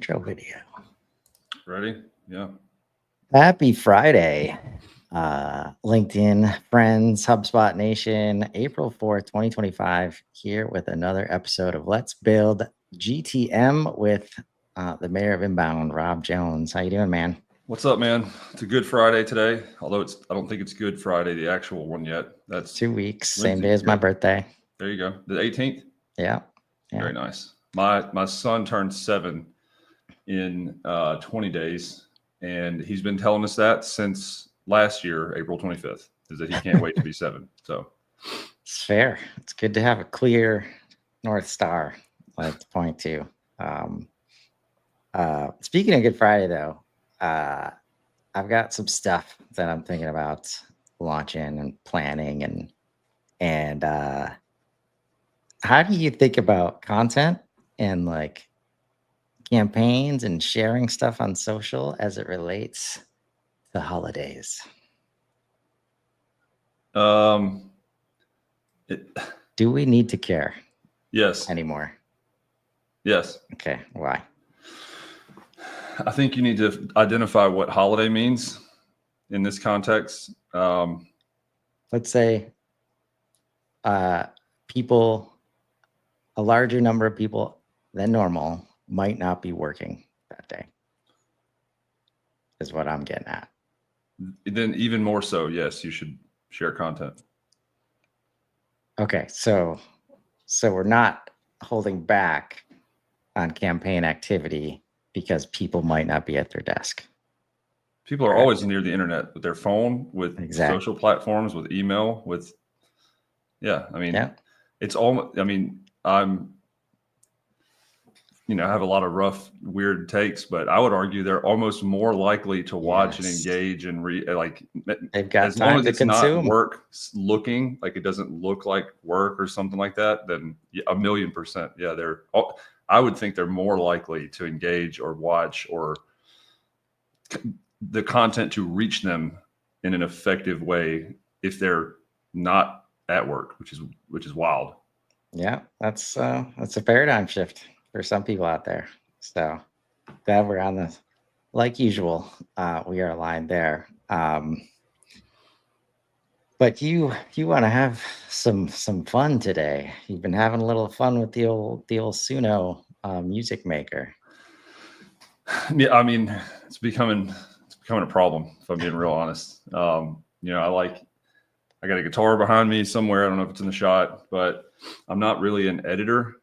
intro video. Ready? Yeah. Happy Friday, LinkedIn friends, HubSpot Nation, April 4th, 2025, here with another episode of Let's Build GTM with the mayor of Inbound, Rob Jones. How you doing, man? What's up, man? It's a good Friday today, although I don't think it's Good Friday, the actual one yet. That's 2 weeks, same day as my birthday. There you go. The 18th? Yeah. Very nice. My son turned 7 in 20 days, and he's been telling us that since last year, April 25th, is that he can't wait to be 7. So it's fair. It's good to have a clear North Star like to point to. Speaking of Good Friday, though, I've got some stuff that I'm thinking about launching and planning, and how do you think about content and like campaigns and sharing stuff on social as it relates to holidays? Do we need to care? Yes. Anymore? Yes. Okay. Why? I think you need to identify what holiday means in this context. Let's say people, a larger number of people than normal might not be working that day, is what I'm getting at. Then even more so, yes, you should share content. Okay, so we're not holding back on campaign activity because people might not be at their desk. People are always near the internet with their phone, with social platforms, with email, with it's all. I mean, I have a lot of rough, weird takes, but I would argue they're almost more likely to watch and engage and they've got as long as it's consume. not work looking like it doesn't look like work or something like that, then 1,000,000%. Yeah, I would think they're more likely to engage or watch or the content to reach them in an effective way if they're not at work, which is wild. Yeah, that's a paradigm shift for some people out there. So glad we're on this. Like usual, we are aligned there. But you want to have some fun today. You've been having a little fun with the old Suno music maker. Yeah, I mean, it's becoming a problem, if I'm being real honest. I got a guitar behind me somewhere. I don't know if it's in the shot, but I'm not really an editor.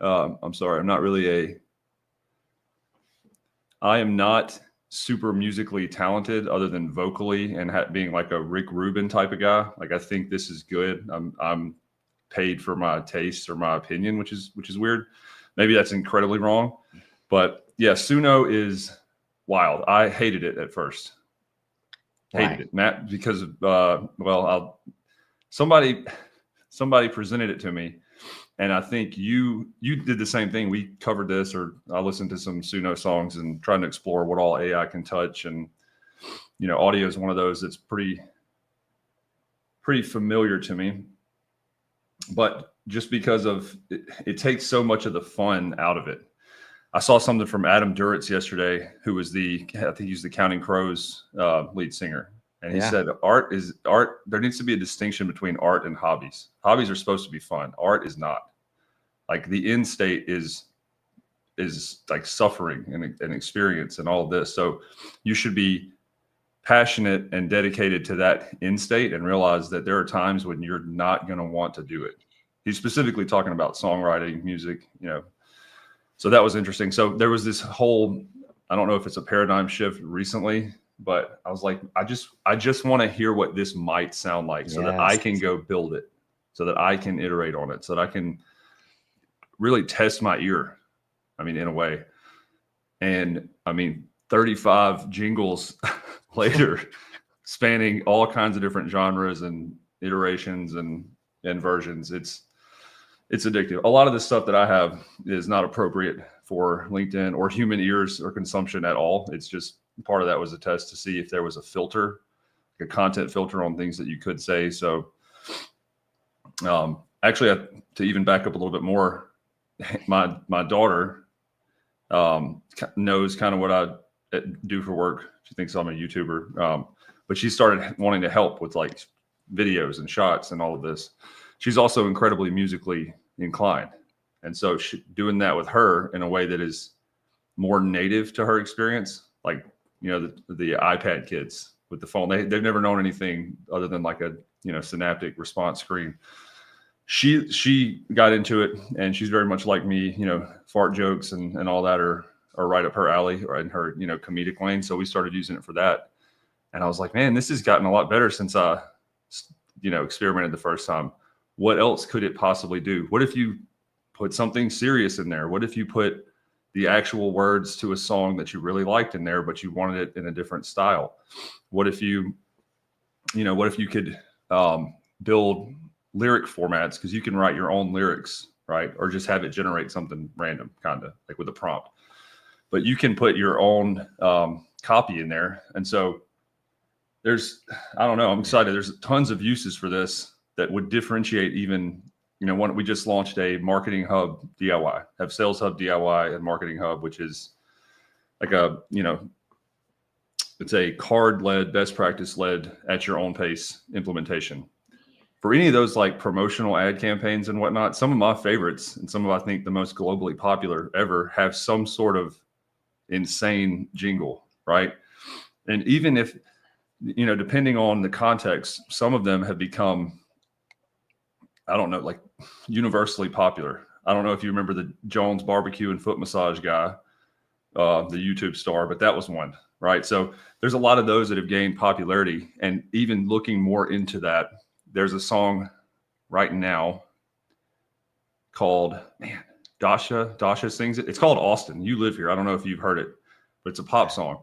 I'm sorry. I am not super musically talented other than vocally and being like a Rick Rubin type of guy. Like, I think this is good. I'm paid for my taste or my opinion, which is weird. Maybe that's incredibly wrong, but yeah, Suno is wild. I hated it at first. Hated it, Matt, because somebody presented it to me, and I think you did the same thing. We covered this, or I listened to some Suno songs and trying to explore what all AI can touch, and audio is one of those that's pretty familiar to me. But just because of it takes so much of the fun out of it. I saw something from Adam Duritz yesterday, who was I think he's the Counting Crows lead singer. And he said, art. There needs to be a distinction between art and hobbies. Hobbies are supposed to be fun. Art is not. Like, the end state is like suffering and experience and all of this. So you should be passionate and dedicated to that end state and realize that there are times when you're not going to want to do it. He's specifically talking about songwriting, music, So that was interesting. So there was this whole, I don't know if it's a paradigm shift recently, but I was like, I just want to hear what this might sound like so that I can go build it, so that I can iterate on it, so that I can really test my ear. I mean, in a way. And 35 jingles later, spanning all kinds of different genres and iterations and versions. It's addictive. A lot of the stuff that I have is not appropriate for LinkedIn or human ears or consumption at all. It's just part of that was a test to see if there was a filter, like a content filter on things that you could say. So actually, to even back up a little bit more, my daughter knows kind of what I do for work. She thinks I'm a YouTuber, but she started wanting to help with like videos and shots and all of this. She's also incredibly musically inclined, and so doing that with her in a way that is more native to her experience, like the iPad kids with the phone, they've never known anything other than like a synaptic response screen. She got into it, and she's very much like me. Fart jokes and all that are right up her alley, or in her comedic lane. So we started using it for that, and I was like, man, this has gotten a lot better since I experimented the first time. What else could it possibly do? What if you put something serious in there? What if you put the actual words to a song that you really liked in there, but you wanted it in a different style? What if you could build lyric formats, because you can write your own lyrics, right? Or just have it generate something random, kind of like with a prompt. But you can put your own copy in there. And so I don't know, I'm excited. There's tons of uses for this that would differentiate even, we just launched a marketing hub DIY, have Sales Hub DIY and Marketing Hub, which is like it's a card-led, best practice-led, at your own pace implementation. For any of those like promotional ad campaigns and whatnot, some of my favorites and some of, I think, the most globally popular ever have some sort of insane jingle, right? And even if, depending on the context, some of them have become, I don't know, like universally popular. I don't know if you remember the Jones barbecue and foot massage guy, the YouTube star, but that was one, right? So there's a lot of those that have gained popularity. And even looking more into that, there's a song right now called, Dasha sings it. It's called Austin. You live here. I don't know if you've heard it, but it's a pop song.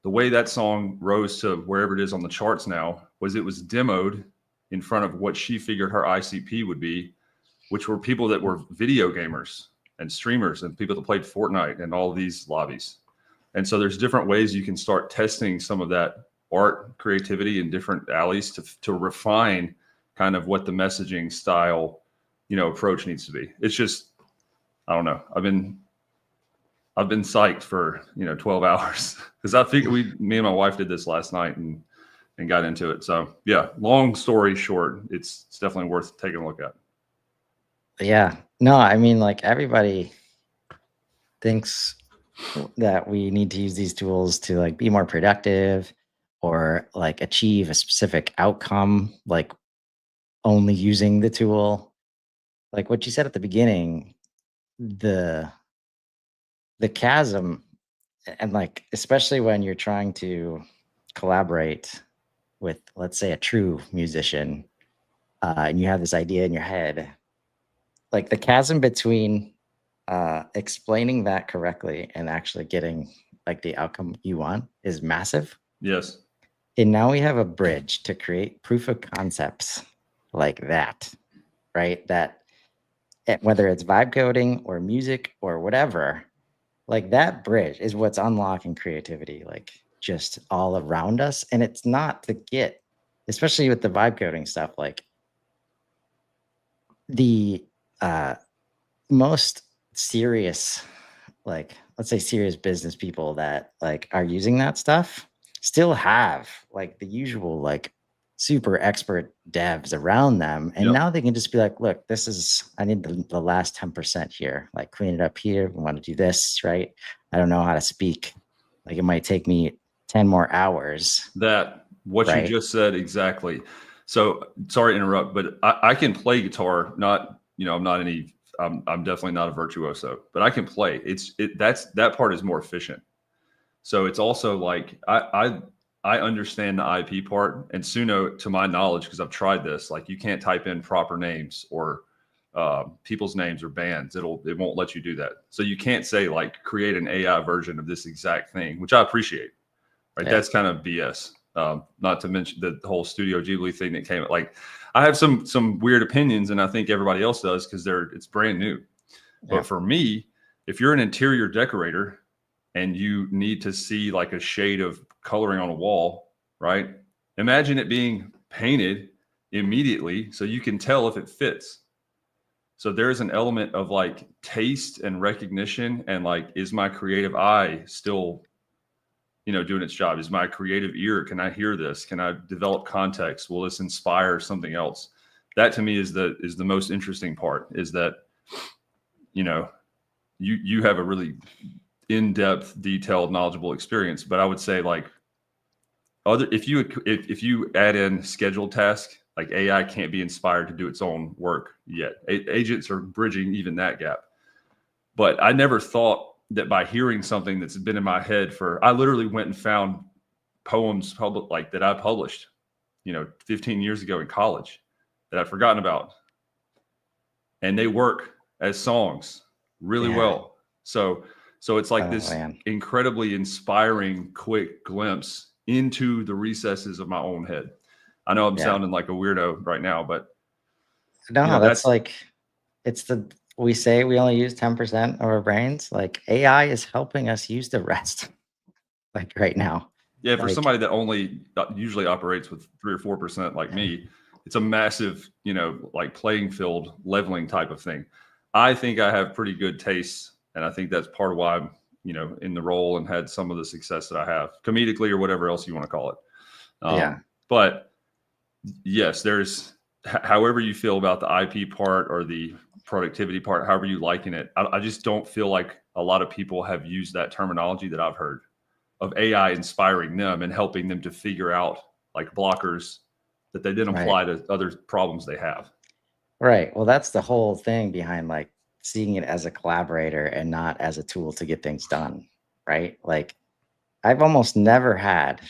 The way that song rose to wherever it is on the charts now was it was demoed in front of what she figured her ICP would be, which were people that were video gamers and streamers and people that played Fortnite and all of these lobbies. And so there's different ways you can start testing some of that art creativity in different alleys to refine kind of what the messaging style, approach needs to be. It's just, I don't know. I've been psyched for 12 hours because I think me and my wife did this last night and got into it. So yeah, long story short, it's definitely worth taking a look at. Yeah, no, I mean, like, everybody thinks that we need to use these tools to like be more productive or like achieve a specific outcome, like only using the tool. Like what you said at the beginning, the chasm, and like especially when you're trying to collaborate with, let's say, a true musician, and you have this idea in your head, like the chasm between explaining that correctly and actually getting like the outcome you want is massive. Yes. And now we have a bridge to create proof of concepts like that, right? That whether it's vibe coding or music or whatever, like that bridge is what's unlocking creativity, like just all around us. And it's not to get, especially with the vibe coding stuff, like the most serious, like let's say serious business people that like are using that stuff still have like the usual like super expert devs around them, and now they can just be like, look, I need the last 10% here, like clean it up here, we want to do this, right? I don't know how to speak, like it might take me 10 more hours. What right? You just said exactly. So sorry to interrupt, but I can play guitar, not I'm definitely not a virtuoso, but I can play. That part is more efficient. So it's also like I understand the IP part, and Suno, to my knowledge, because I've tried this, like you can't type in proper names or people's names or bands. It won't let you do that. So you can't say like create an AI version of this exact thing, which I appreciate. Right? Yeah. That's kind of BS. Not to mention the whole Studio Ghibli thing that came. Like I have some weird opinions, and I think everybody else does because it's brand new. Yeah. But for me, if you're an interior decorator and you need to see like a shade of coloring on a wall, right? Imagine it being painted immediately so you can tell if it fits. So there's an element of like taste and recognition, and like, is my creative eye still, doing its job? Is my creative ear, can I hear this? Can I develop context? Will this inspire something else? That to me is the most interesting part, is that, you know, you have a really in-depth, detailed, knowledgeable experience. But I would say, like, if you add in scheduled tasks, like, AI can't be inspired to do its own work yet. Agents are bridging even that gap. But I never thought that by hearing something that's been in my head I literally went and found poems like that I published, 15 years ago in college, that I'd forgotten about, and they work as songs really Yeah. well. So it's like Oh, this man. incredibly inspiring, quick glimpse into the recesses of my own head. I know I'm Yeah. sounding like a weirdo right now, but No, that's that's like, we say we only use 10% of our brains. Like AI is helping us use the rest, like right now. yeah, for Like, somebody that only usually operates with 3 or 4% like me, it's a massive, like, playing field leveling type of thing. I think I have pretty good taste, and I think that's part of why I'm, in the role and had some of the success that I have comedically or whatever else you want to call it. yeah, But yes, however you feel about the IP part or the productivity part, however you liken it. I just don't feel like a lot of people have used that terminology that I've heard of AI inspiring them and helping them to figure out, like, blockers that they then right. apply to other problems they have. Right. Well, that's the whole thing behind like seeing it as a collaborator and not as a tool to get things done. Right. Like, I've almost never had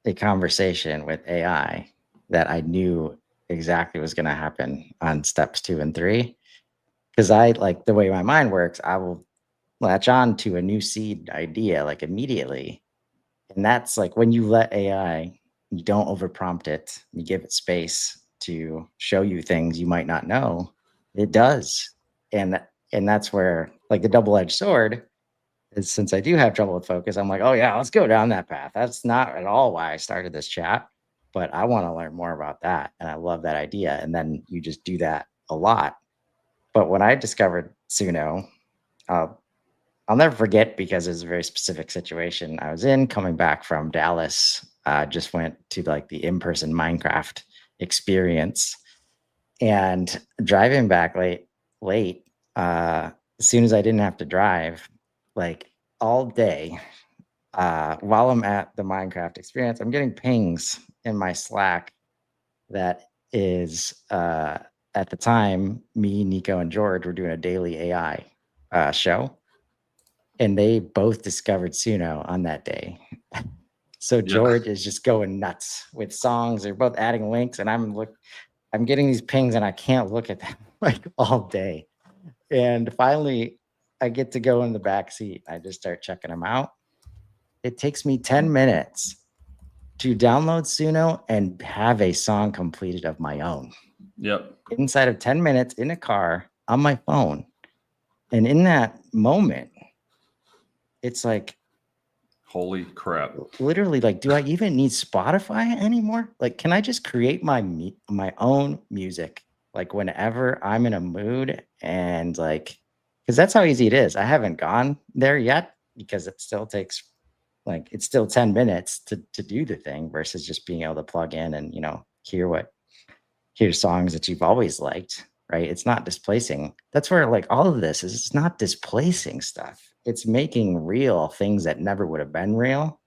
a conversation with AI that I knew exactly was going to happen on steps 2 and 3. Because I like the way my mind works, I will latch on to a new seed idea like immediately. And that's like when you let AI, you don't overprompt it, you give it space to show you things you might not know, it does. And that's where like the double-edged sword is, since I do have trouble with focus, I'm like, oh yeah, let's go down that path. That's not at all why I started this chat, but I want to learn more about that. And I love that idea. And then you just do that a lot. But when I discovered Suno, uh, I'll never forget because it was a very specific situation I was in coming back from Dallas. Just went to like the in-person Minecraft experience and driving back late. As soon as I didn't have to drive, like all day, while I'm at the Minecraft experience, I'm getting pings in my Slack that is at the time, me, Nico, and George were doing a daily AI show, and they both discovered Suno on that day. So Yeah. George is just going nuts with songs. They're both adding links, and I'm getting these pings, and I can't look at them like all day. And finally, I get to go in the back seat. I just start checking them out. It takes me 10 minutes to download Suno and have a song completed of my own Yep. inside of 10 minutes in a car on my phone. And in that moment, it's like, Holy crap. literally, like, do I even need Spotify anymore? Like, can I just create my own music, like, whenever I'm in a mood? And like, because that's how easy it is. I haven't gone there yet because it still takes, like, it's still 10 minutes to do the thing versus just being able to plug in and, hear songs that you've always liked, right? It's not displacing. That's where like all of this is, it's not displacing stuff. It's making real things that never would have been real,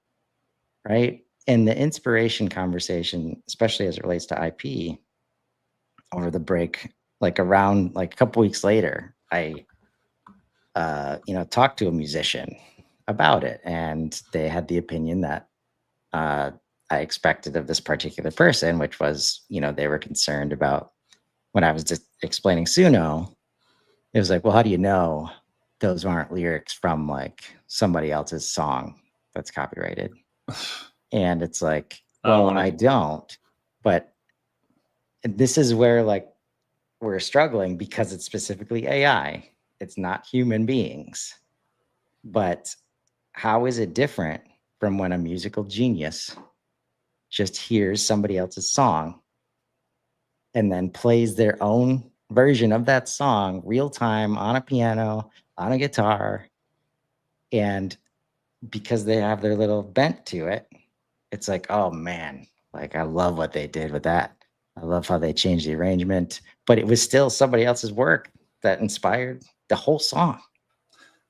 right? And the inspiration conversation, especially as it relates to IP over the break, like around like a couple weeks later, I talked to a musician about it, and they had the opinion that I expected of this particular person, which was, they were concerned about when I was just explaining Suno. It was like, well, how do you know those aren't lyrics from like somebody else's song that's copyrighted? And it's like, I don't well, want I to. don't. But this is where like we're struggling because it's specifically AI. It's not human beings. But how is it different from when a musical genius just hears somebody else's song and then plays their own version of that song real time on a piano, on a guitar. And because they have their little bent to it, it's like, oh man, like I love what they did with that. I love how they changed the arrangement, but it was still somebody else's work that inspired the whole song,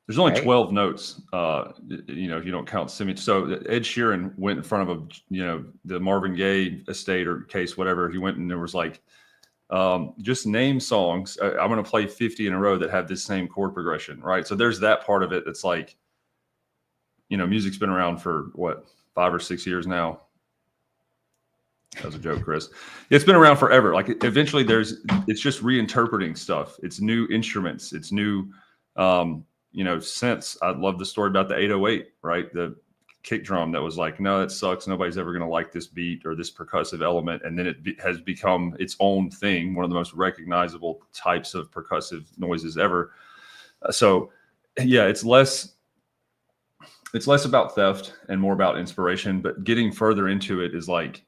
There's only right? 12 notes, you know, if you don't count semi. So Ed Sheeran went in front of a, you know, the Marvin Gaye estate or case, whatever. He went and there was like, just name songs. I'm going to play 50 in a row that have this same chord progression, right? So there's that part of it that's like, you know, music's been around for what, 5 or 6 years now. That was a joke, Chris. It's been around forever. Like eventually it's just reinterpreting stuff. It's new instruments. It's new, you know, synths. I love the story about the 808, right? The kick drum that was like, no, that sucks. Nobody's ever going to like this beat or this percussive element. And then it has become its own thing, one of the most recognizable types of percussive noises ever. So yeah, it's less about theft and more about inspiration, but getting further into it is like,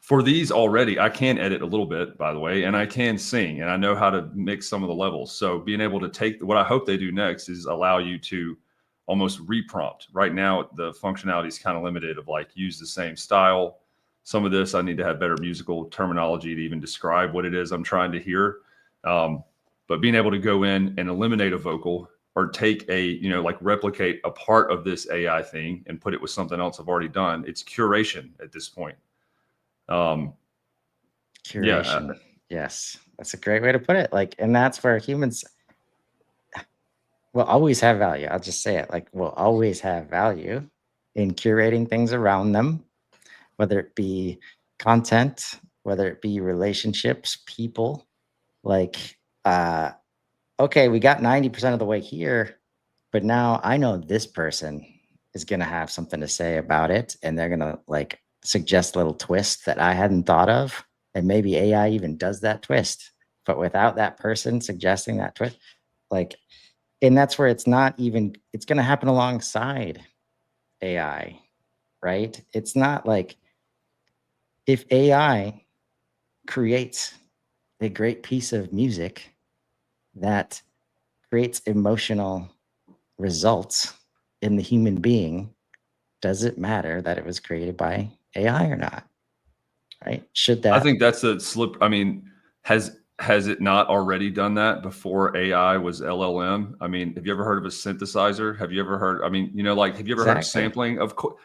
for these already, I can edit a little bit, by the way, and I can sing and I know how to mix some of the levels. So being able to take what I hope they do next is allow you to almost reprompt. Right now, the functionality is kind of limited of like use the same style. Some of this I need to have better musical terminology to even describe what it is I'm trying to hear. But being able to go in and eliminate a vocal or take a, you know, like replicate a part of this AI thing and put it with something else I've already done. It's curation at this point. Curation. Yes, that's a great way to put it. Like, and that's where humans will always have value. I'll just say it, like, will always have value in curating things around them, whether it be content, whether it be relationships, people. Like, okay, we got 90% of the way here, but now I know this person is going to have something to say about it, and they're going to like suggest little twists that I hadn't thought of. And maybe AI even does that twist, but without that person suggesting that twist, like, and that's where it's not even, it's going to happen alongside AI, right? It's not like if AI creates a great piece of music that creates emotional results in the human being, does it matter that it was created by AI or not? Right? Should I that think that's a slip. I mean, has it not already done that before AI was LLM? I mean, have you ever heard of a synthesizer? Have you ever heard? I mean, you know, like, have you ever heard of exactly sampling? Of course,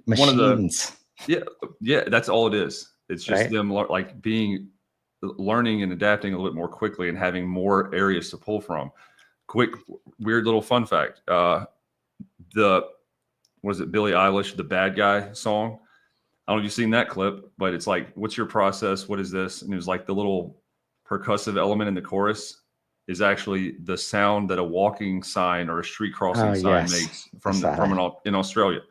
one of the machines, yeah, yeah, that's all it is. It's just right? them like being learning and adapting a little bit more quickly and having more areas to pull from. Quick, weird little fun fact: the was it Billie Eilish, the "Bad Guy" song? I don't know if you've seen that clip, but it's like, what's your process? What is this? And it was like the little percussive element in the chorus is actually the sound that a walking sign or a street Oh crossing sign yes, makes I from saw that. in Australia.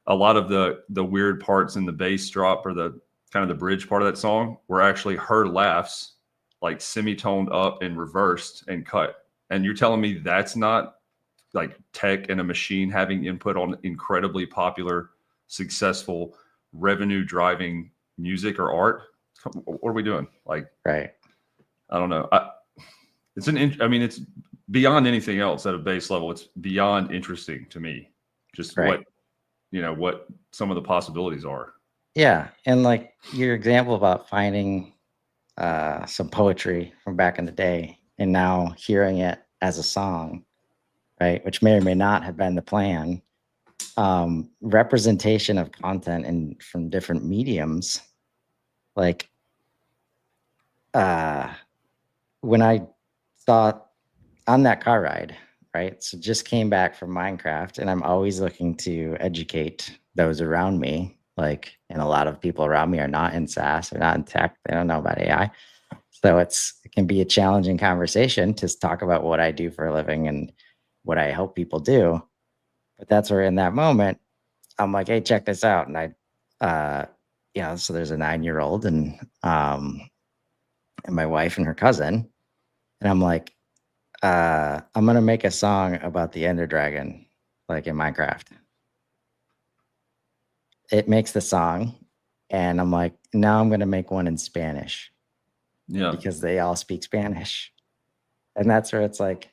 A lot of the weird parts in the bass drop or the kind of the bridge part of that song were actually her laughs, like semi-toned up and reversed and cut. And you're telling me that's not like tech and a machine having input on incredibly popular, successful, revenue driving music or art? What are we doing? Like, Right. I don't know. I mean, it's beyond anything else at a base level. It's beyond interesting to me. Just Right. what, you know, what some of the possibilities are. Yeah. And like your example about finding some poetry from back in the day and now hearing it as a song, right? Which may or may not have been the plan. Representation of content and from different mediums, like when I saw on that car ride, right? So just came back from Minecraft and I'm always looking to educate those around me. Like, and a lot of people around me are not in SaaS, they're not in tech, they don't know about AI. So it can be a challenging conversation to talk about what I do for a living and what I help people do. But that's where in that moment, I'm like, hey, check this out. And so there's a 9-year-old and my wife and her cousin. And I'm like, I'm gonna make a song about the Ender Dragon, like in Minecraft. It makes the song, and I'm like, now I'm gonna make one in Spanish. Yeah. because they all speak Spanish. And that's where it's like,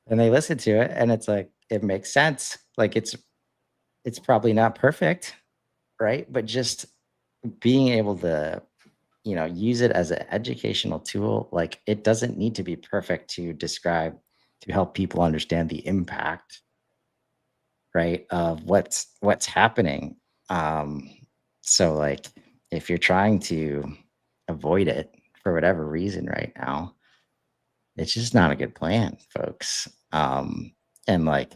and they listen to it and it's like, it makes sense. Like it's probably not perfect, right? But just being able to, use it as an educational tool, like it doesn't need to be perfect to describe, to help people understand the impact, right, of what's happening. Um, so like if you're trying to avoid it for whatever reason right now, it's just not a good plan, folks. And like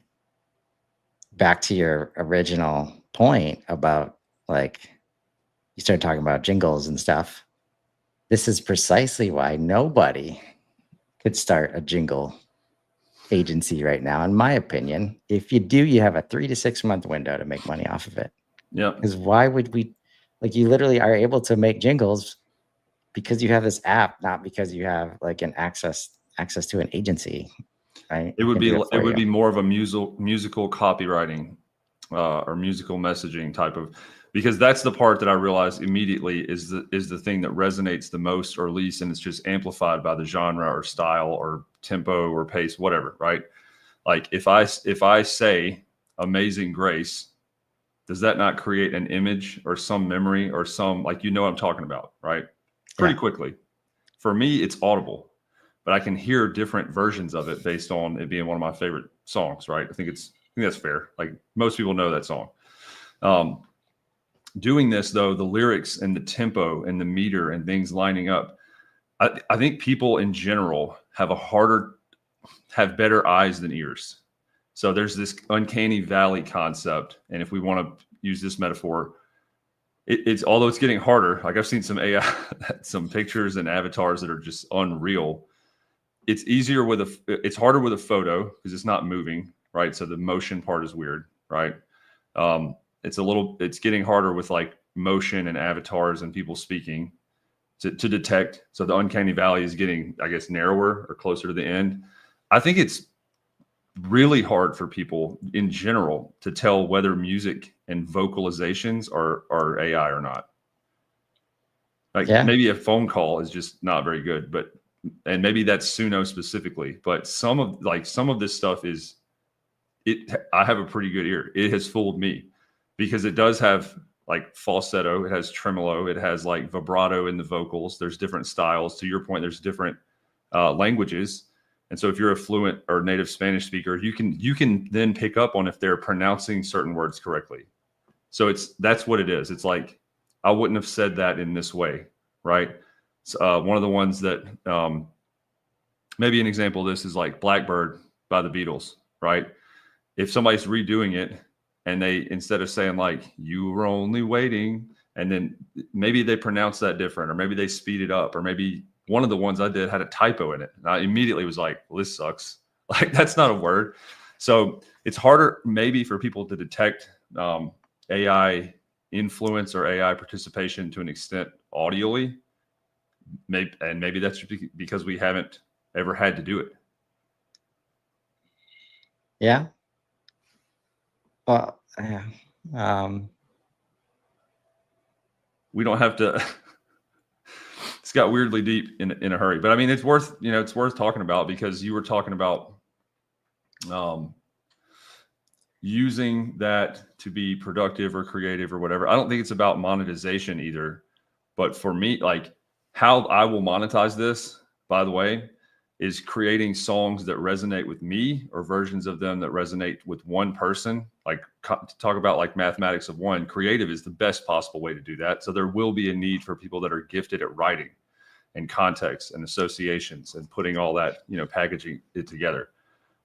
back to your original point about like you started talking about jingles and stuff. This is precisely why nobody could start a jingle agency right now, in my opinion. If you do, you have a 3 to 6 month window to make money off of it. Yeah. Because why would we, like, you literally are able to make jingles because you have this app, not because you have like an access to an agency, right? It would Can be do it for you. more of a musical copywriting or musical messaging type of, because that's the part that I realized immediately is the thing that resonates the most or least, and it's just amplified by the genre or style or tempo or pace, whatever, right? Like if I say Amazing Grace, does that not create an image or some memory or some, like, what I'm talking about, right? Pretty Yeah. quickly. For me, it's audible, but I can hear different versions of it based on it being one of my favorite songs, right? I think that's fair. Like most people know that song. Doing this though, the lyrics and the tempo and the meter and things lining up, I think people in general have better eyes than ears. So there's this uncanny valley concept, and if we want to use this metaphor, it's although it's getting harder. Like I've seen some AI, some pictures and avatars that are just unreal. It's harder with a photo because it's not moving, right? So the motion part is weird, right? It's getting harder with like motion and avatars and people speaking to detect. So the uncanny valley is getting, I guess, narrower or closer to the end. I think it's really hard for people in general to tell whether music and vocalizations are AI or not. Like maybe a phone call is just not very good, and maybe that's Suno specifically, but some of this stuff I have a pretty good ear. It has fooled me because it does have like falsetto, it has tremolo, it has like vibrato in the vocals. There's different styles. To your point, there's different languages. And so if you're a fluent or native Spanish speaker, you can then pick up on if they're pronouncing certain words correctly. So that's what it is. It's like, I wouldn't have said that in this way, right? So, one of the ones that maybe an example of this is like Blackbird by the Beatles, right? If somebody's redoing it and they, instead of saying like, you were only waiting, and then maybe they pronounce that different, or maybe they speed it up, or maybe one of the ones I did had a typo in it. And I immediately was like, well, this sucks. Like, that's not a word. So it's harder maybe for people to detect AI influence or AI participation to an extent audially. Maybe that's because we haven't ever had to do it. Yeah. Well, we don't have to. It's got weirdly deep in a hurry, but I mean, it's worth talking about, because you were talking about using that to be productive or creative or whatever. I don't think it's about monetization either, but for me, like, how I will monetize this, by the way, is creating songs that resonate with me, or versions of them that resonate with one person. Like, talk about like mathematics of one. Creative is the best possible way to do that. So there will be a need for people that are gifted at writing and context and associations and putting all that, packaging it together.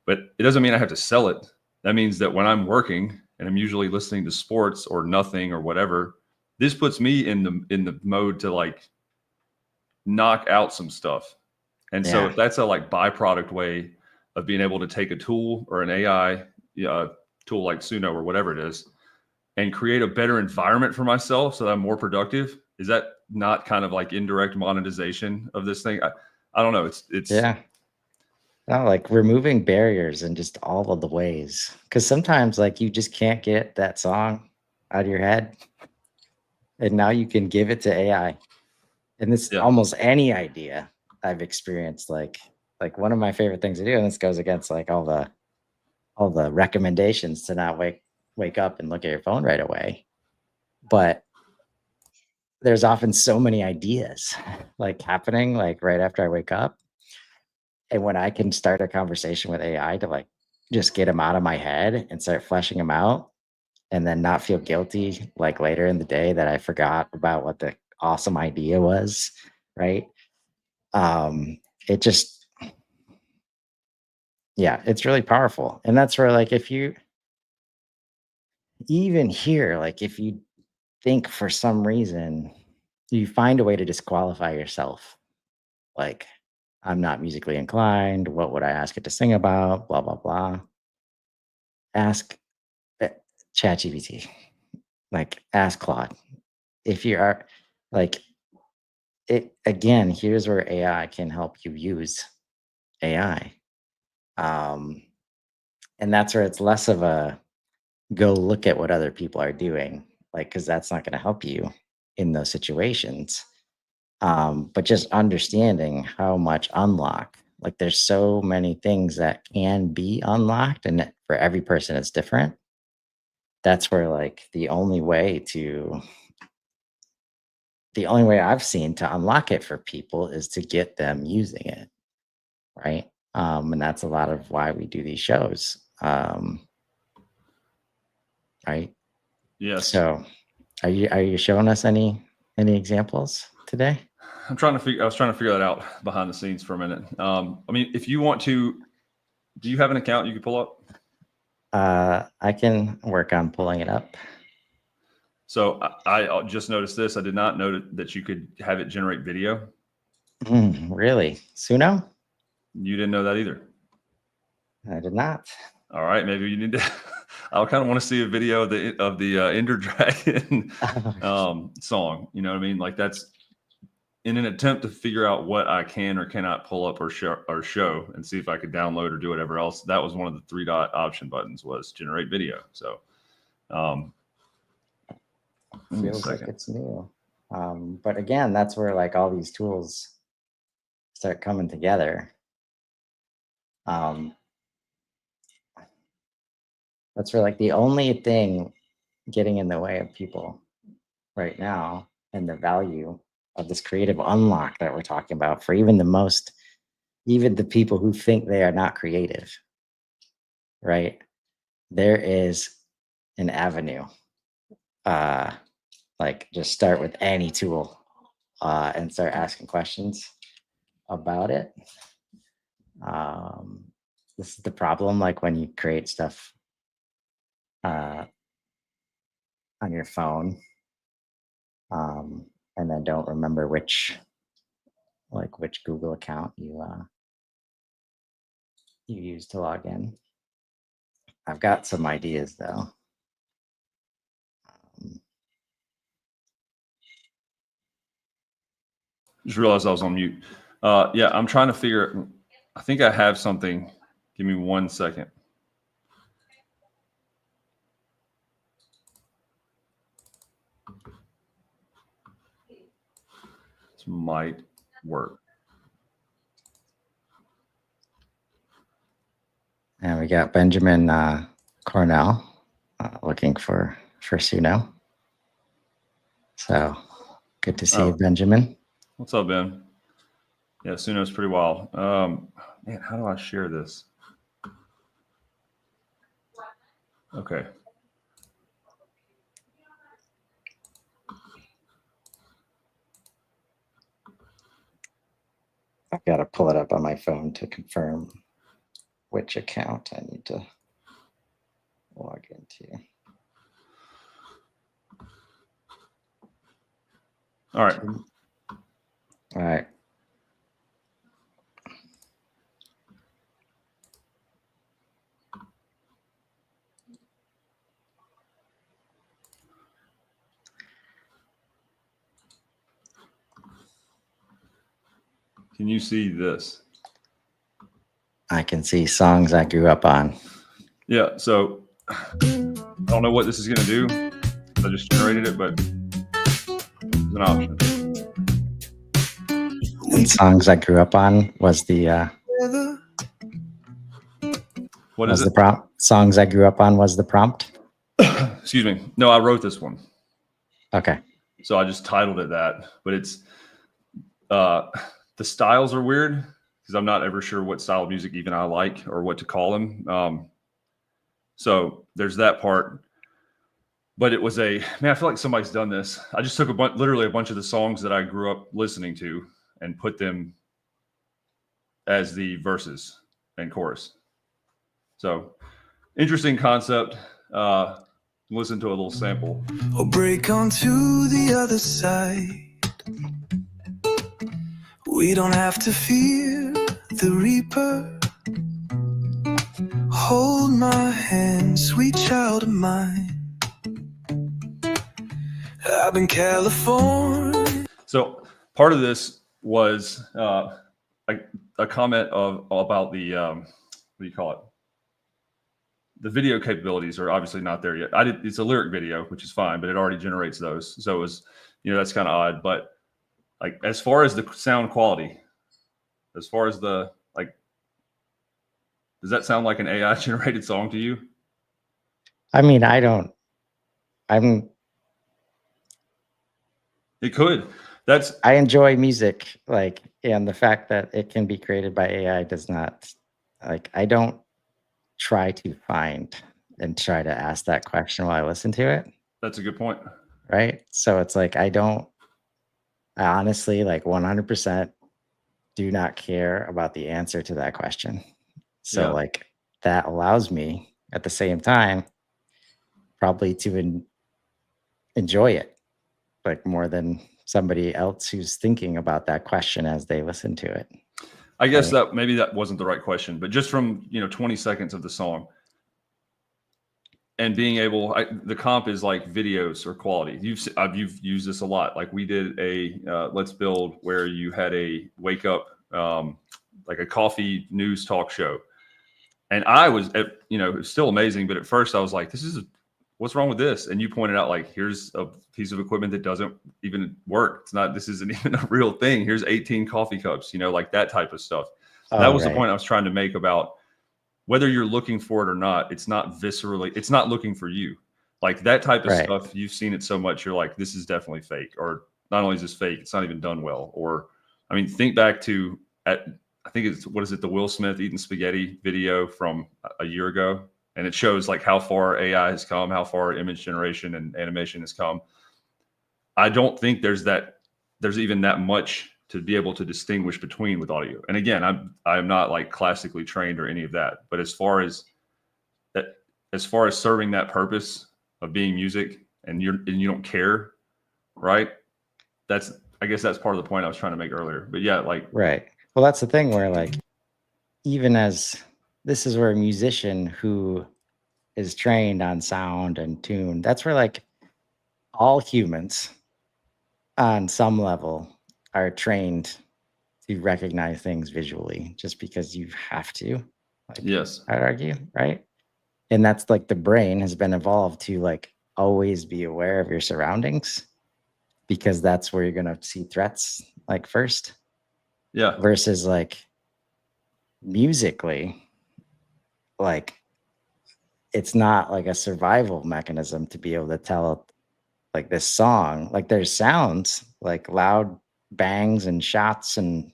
But it doesn't mean I have to sell it. That means that when I'm working and I'm usually listening to sports or nothing or whatever, this puts me in the mode to like knock out some stuff. And so if that's a like byproduct way of being able to take a tool or an AI tool like Suno or whatever it is, and create a better environment for myself so that I'm more productive, is that not kind of like indirect monetization of this thing? I don't know. It's no, like removing barriers in just all of the ways. Because sometimes like you just can't get that song out of your head. And now you can give it to AI. And this almost any idea. I've experienced like one of my favorite things to do, and this goes against like all the recommendations to not wake up and look at your phone right away. But there's often so many ideas like happening like right after I wake up. And when I can start a conversation with AI to like just get them out of my head and start fleshing them out and then not feel guilty like later in the day that I forgot about what the awesome idea was, right? It just yeah, it's really powerful. And that's where like if you even here, like if you think for some reason you find a way to disqualify yourself, like I'm not musically inclined, what would I ask it to sing about? Blah blah blah. Ask uh, ChatGPT. Like ask Claude. If you are like it again, here's where AI can help you use AI. Um, and that's where it's less of a go look at what other people are doing, like, because that's not going to help you in those situations. But just understanding how much unlock, like, there's so many things that can be unlocked, and for every person, it's different. That's where, like, the only way I've seen to unlock it for people is to get them using it, right? And that's a lot of why we do these shows, right? Yes. So, are you showing us any examples today? I was trying to figure that out behind the scenes for a minute. I mean, if you want to, do you have an account you can pull up? I can work on pulling it up. So I just noticed this. I did not know that you could have it generate video. Really? Suno? You didn't know that either. I did not. All right, maybe you need to. I kind of want to see a video of the Ender Dragon song. You know what I mean? Like that's in an attempt to figure out what I can or cannot pull up or show and see if I could download or do whatever else. That was one of the 3-dot option buttons was generate video. So give me a Feels like second. it's new. But again, that's where like all these tools start coming together. That's where like the only thing getting in the way of people right now and the value of this creative unlock that we're talking about for even the people who think they are not creative, right? There is an avenue. Like just start with any tool and start asking questions about it. This is the problem, like when you create stuff uh, on your phone and then don't remember which Google account you use to log in. I've got some ideas though. Just realized I was on mute. Yeah, I'm trying to figure. I think I have something. Give me 1 second. This might work. And we got Benjamin Cornell looking for Suno. So good to see you, Benjamin. What's up, Ben? Yeah, Suno's pretty wild. Man, how do I share this? Okay. I've got to pull it up on my phone to confirm which account I need to log into. All right. All right. Can you see this? I can see songs I grew up on. Yeah. So I don't know what this is going to do. I just generated it, but it's an option. When songs I grew up on was the What is the it? prompt. Songs I grew up on was the prompt. Excuse me. No, I wrote this one. Okay. So I just titled it that, but it's the styles are weird because I'm not ever sure what style of music even I like or what to call them. So there's that part. But it was I feel like somebody's done this. I just took literally a bunch of the songs that I grew up listening to and put them as the verses and chorus. So interesting concept. Listen to a little sample. Or break onto the other side. We don't have to fear the reaper. Hold my hand, sweet child of mine. I've been California. So part of this was a comment about the what do you call it? The video capabilities are obviously not there yet. It's a lyric video, which is fine, but it already generates those. So it was, that's kind of odd. But like as far as the sound quality, as far as the does that sound like an AI generated song to you? I mean, It could. I enjoy music, and the fact that it can be created by AI does not, I don't try to find and try to ask that question while I listen to it. That's a good point. Right. So it's I honestly 100% do not care about the answer to that question. So Yeah. that allows me at the same time probably to enjoy it more than somebody else who's thinking about that question as they listen to it. I guess that maybe that wasn't the right question, but just from 20 seconds of the song and being able, the comp is like videos or quality. You've used this a lot. Like we did a Let's Build where you had a wake up like a coffee news talk show, and I was it was still amazing, but at first I was like, what's wrong with this? And you pointed out here's a piece of equipment that doesn't even work. This isn't even a real thing. Here's 18 coffee cups, that type of stuff. That was the point I was trying to make about whether you're looking for it or not. It's not it's not looking for you. Like that type of stuff, you've seen it so much. You're like, this is definitely fake. Or not only is this fake, it's not even done well. Or, think back to I think it's, the Will Smith eating spaghetti video from a year ago. And it shows how far AI has come, how far image generation and animation has come. I don't think there's even that much to be able to distinguish between with audio. And again, I'm not classically trained or any of that. But as far as serving that purpose of being music and you don't care, right? I guess that's part of the point I was trying to make earlier. But yeah, right. Well, that's the thing where even as this is where a musician who is trained on sound and tune, that's where all humans on some level are trained to recognize things visually just because you have to. Yes, I'd argue, right? And that's the brain has been evolved to always be aware of your surroundings because that's where you're going to see threats first. Yeah. Versus musically, it's not a survival mechanism to be able to tell this song. There's sounds loud bangs and shots and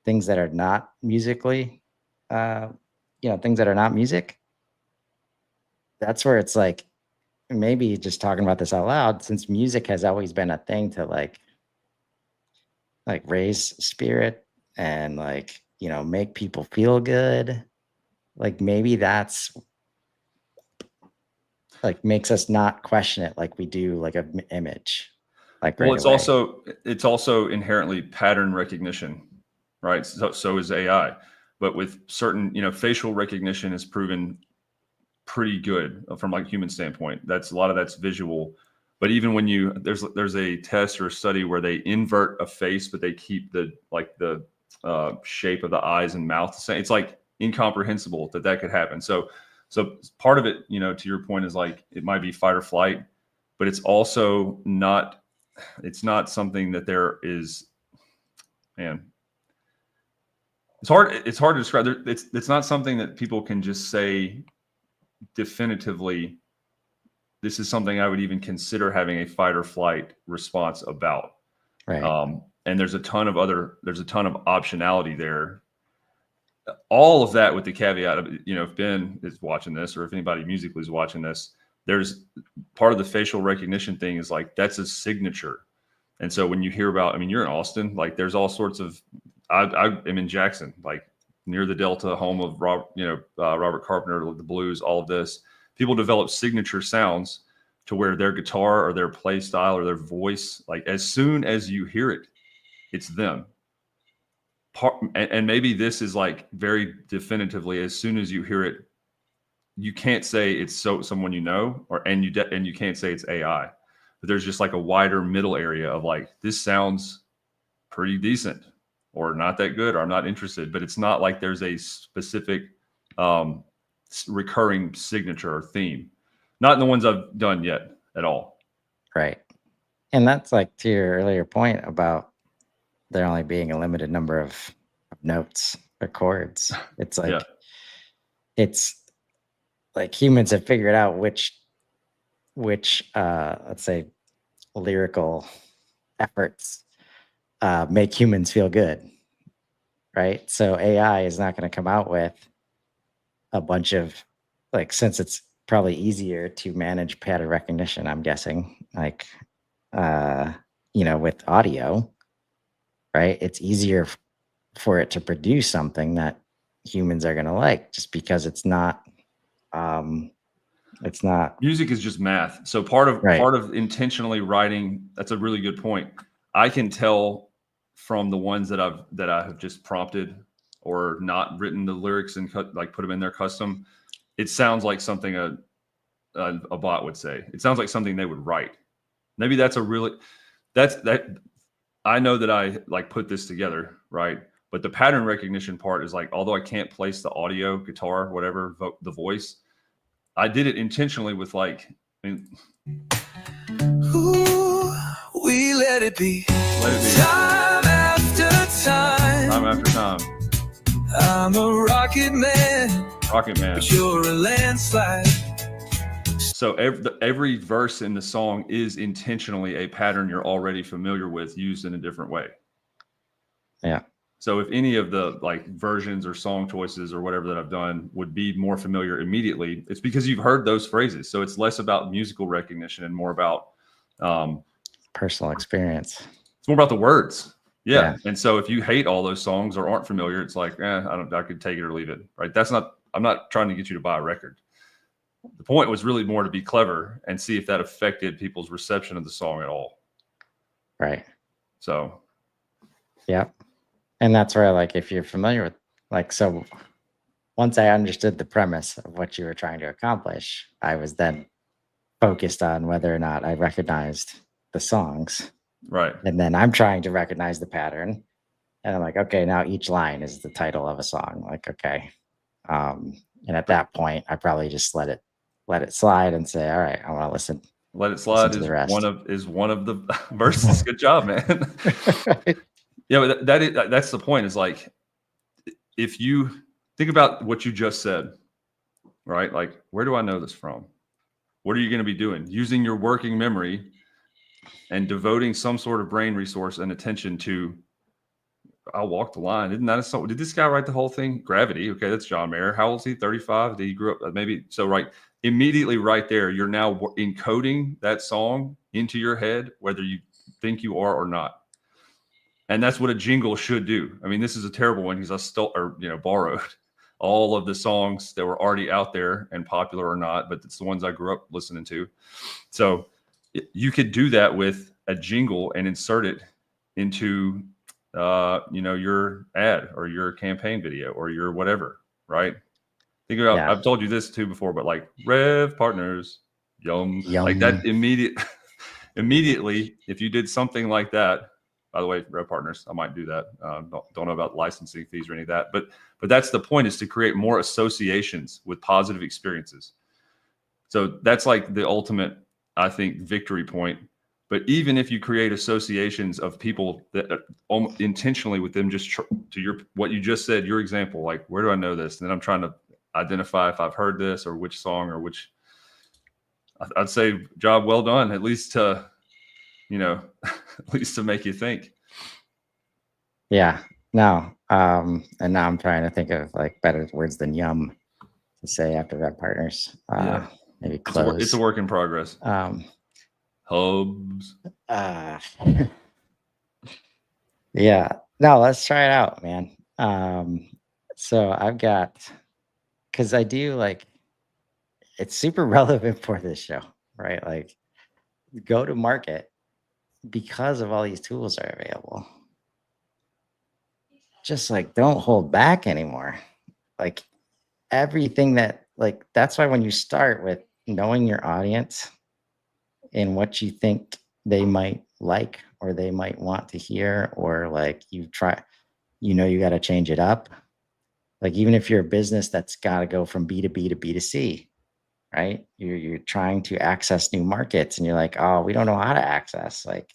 things that are not musically, things that are not music. That's where it's maybe just talking about this out loud, since music has always been a thing to raise spirit and make people feel good. Maybe that's makes us not question it like we do an image. Well, it's also inherently pattern recognition, right? So is AI, but with certain, facial recognition is proven pretty good from human standpoint. A lot of that's visual. But even when there's a test or a study where they invert a face, but they keep the shape of the eyes and mouth the same. It's incomprehensible that could happen. So part of it, to your point, is it might be fight or flight, but it's also not. It's not something that there is. Man, It's hard to describe. It's not something that people can just say definitively. This is something I would even consider having a fight or flight response about. Right. And there's a ton of optionality there. All of that with the caveat of, if Ben is watching this, or if anybody musically is watching this, there's part of the facial recognition thing is like, that's a signature. And so when you hear about, I mean, you're in Austin, like there's all sorts of, I am in Jackson, like near the Delta, home of Robert Carpenter, the blues, all of this. People develop signature sounds to where their guitar or their play style or their voice, like as soon as you hear it, it's them. And maybe this is like very definitively, as soon as you hear it, you can't say it's someone and you can't say it's AI. But there's just like a wider middle area of like, this sounds pretty decent or not that good, or I'm not interested. But it's not like there's a specific recurring signature or theme. Not in the ones I've done yet at all. Right. And that's like to your earlier point about there only being a limited number of notes or chords. It's like, it's like humans have figured out which let's say lyrical efforts make humans feel good. Right. So AI is not going to come out with a bunch of, like, since it's probably easier to manage pattern recognition, I'm guessing, like, with audio, right? It's easier for it to produce something that humans are going to like, just because it's not music is just math. So part of intentionally writing, that's a really good point. I can tell from the ones that I have just prompted or not written the lyrics and put them in there custom. It sounds like something a bot would say. It sounds like something they would write. Maybe that's that. I know that I like put this together, right? But the pattern recognition part is like, although I can't place the audio, guitar, whatever, the voice, I did it intentionally with like, Ooh, we let it be. Time after time. Time after time. I'm a rocket man. Rocket man. But you're a landslide. So every verse in the song is intentionally a pattern you're already familiar with, used in a different way. Yeah. So if any of the like versions or song choices or whatever that I've done would be more familiar immediately, it's because you've heard those phrases. So it's less about musical recognition and more about personal experience. It's more about the words. Yeah. And so if you hate all those songs or aren't familiar, it's like, I could take it or leave it. Right. I'm not trying to get you to buy a record. The point was really more to be clever and see if that affected people's reception of the song at all. Right. So. Yeah. And that's where, like, if you're familiar with, like, so once I understood the premise of what you were trying to accomplish, I was then focused on whether or not I recognized the songs. Right. And then I'm trying to recognize the pattern. And I'm like, okay, now each line is the title of a song. Like, okay. And at that point, I probably just let it slide and say, all right, I want to listen. Let it slide is one of the verses. Good job, man. Yeah, but that's the point, is like, if you think about what you just said, right? Like, where do I know this from? What are you going to be doing? Using your working memory and devoting some sort of brain resource and attention to, I'll walk the line. Isn't that a song? Did this guy write the whole thing? Gravity. Okay, that's John Mayer. How old is he? 35? Did he grew up? Maybe. So right, immediately right there, you're now encoding that song into your head, whether you think you are or not. And that's what a jingle should do. I mean, this is a terrible one because I borrowed all of the songs that were already out there and popular or not, but it's the ones I grew up listening to. So you could do that with a jingle and insert it into, your ad or your campaign video or your whatever, right? Think about, I've told you this too before, but like Rev Partners, yum. Like that immediately, if you did something like that. By the way, Rev Partners, I might do that. Don't know about licensing fees or any of that, but that's the point, is to create more associations with positive experiences. So that's like the ultimate, I think, victory point. But even if you create associations of people that intentionally with them, just to your what you just said, your example, like where do I know this? And then I'm trying to identify if I've heard this or which song or which. I'd say job well done, at least to, at least to make you think. Yeah. No. And now I'm trying to think of like better words than yum to say after Red Partners. Yeah. Maybe close. It's a work in progress. Hubs. Yeah. No, let's try it out, man. So I've got, because I do like, it's super relevant for this show, right? Like, go to market because of all these tools are available. Just like, don't hold back anymore. Like, everything that, like, that's why when you start with knowing your audience and what you think they might like or they might want to hear, or like you try, you got to change it up. Like, even if you're a business that's got to go from B2B to B2C, right? You're trying to access new markets and you're like, oh, we don't know how to access like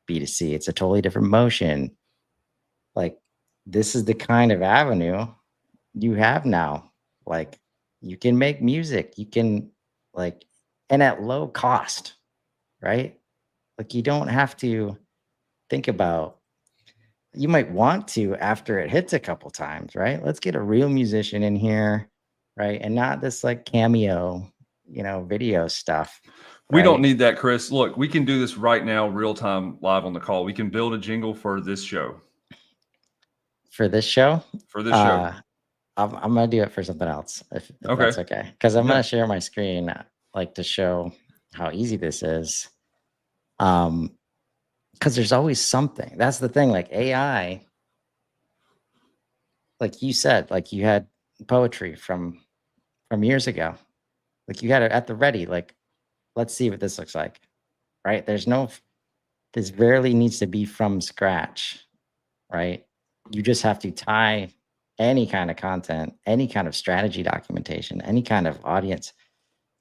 B2C. It's a totally different motion. Like, this is the kind of avenue you have now. Like, you can make music, you can like, and at low cost, right? Like, you don't have to think about, you might want to after it hits a couple times, right? Let's get a real musician in here, right? And not this like cameo, video stuff. We don't right? need that, Chris. Look, we can do this right now, real time, live on the call. We can build a jingle for this show. For this show? For this show. I'm gonna do it for something else, if Okay. that's okay. Because I'm Yeah. gonna share my screen, like, to show how easy this is. Because there's always something. That's the thing. Like, AI, like you said, like you had poetry from years ago. Like, you had it at the ready. Like, let's see what this looks like. Right? This barely needs to be from scratch. Right? You just have to tie any kind of content, any kind of strategy documentation, any kind of audience.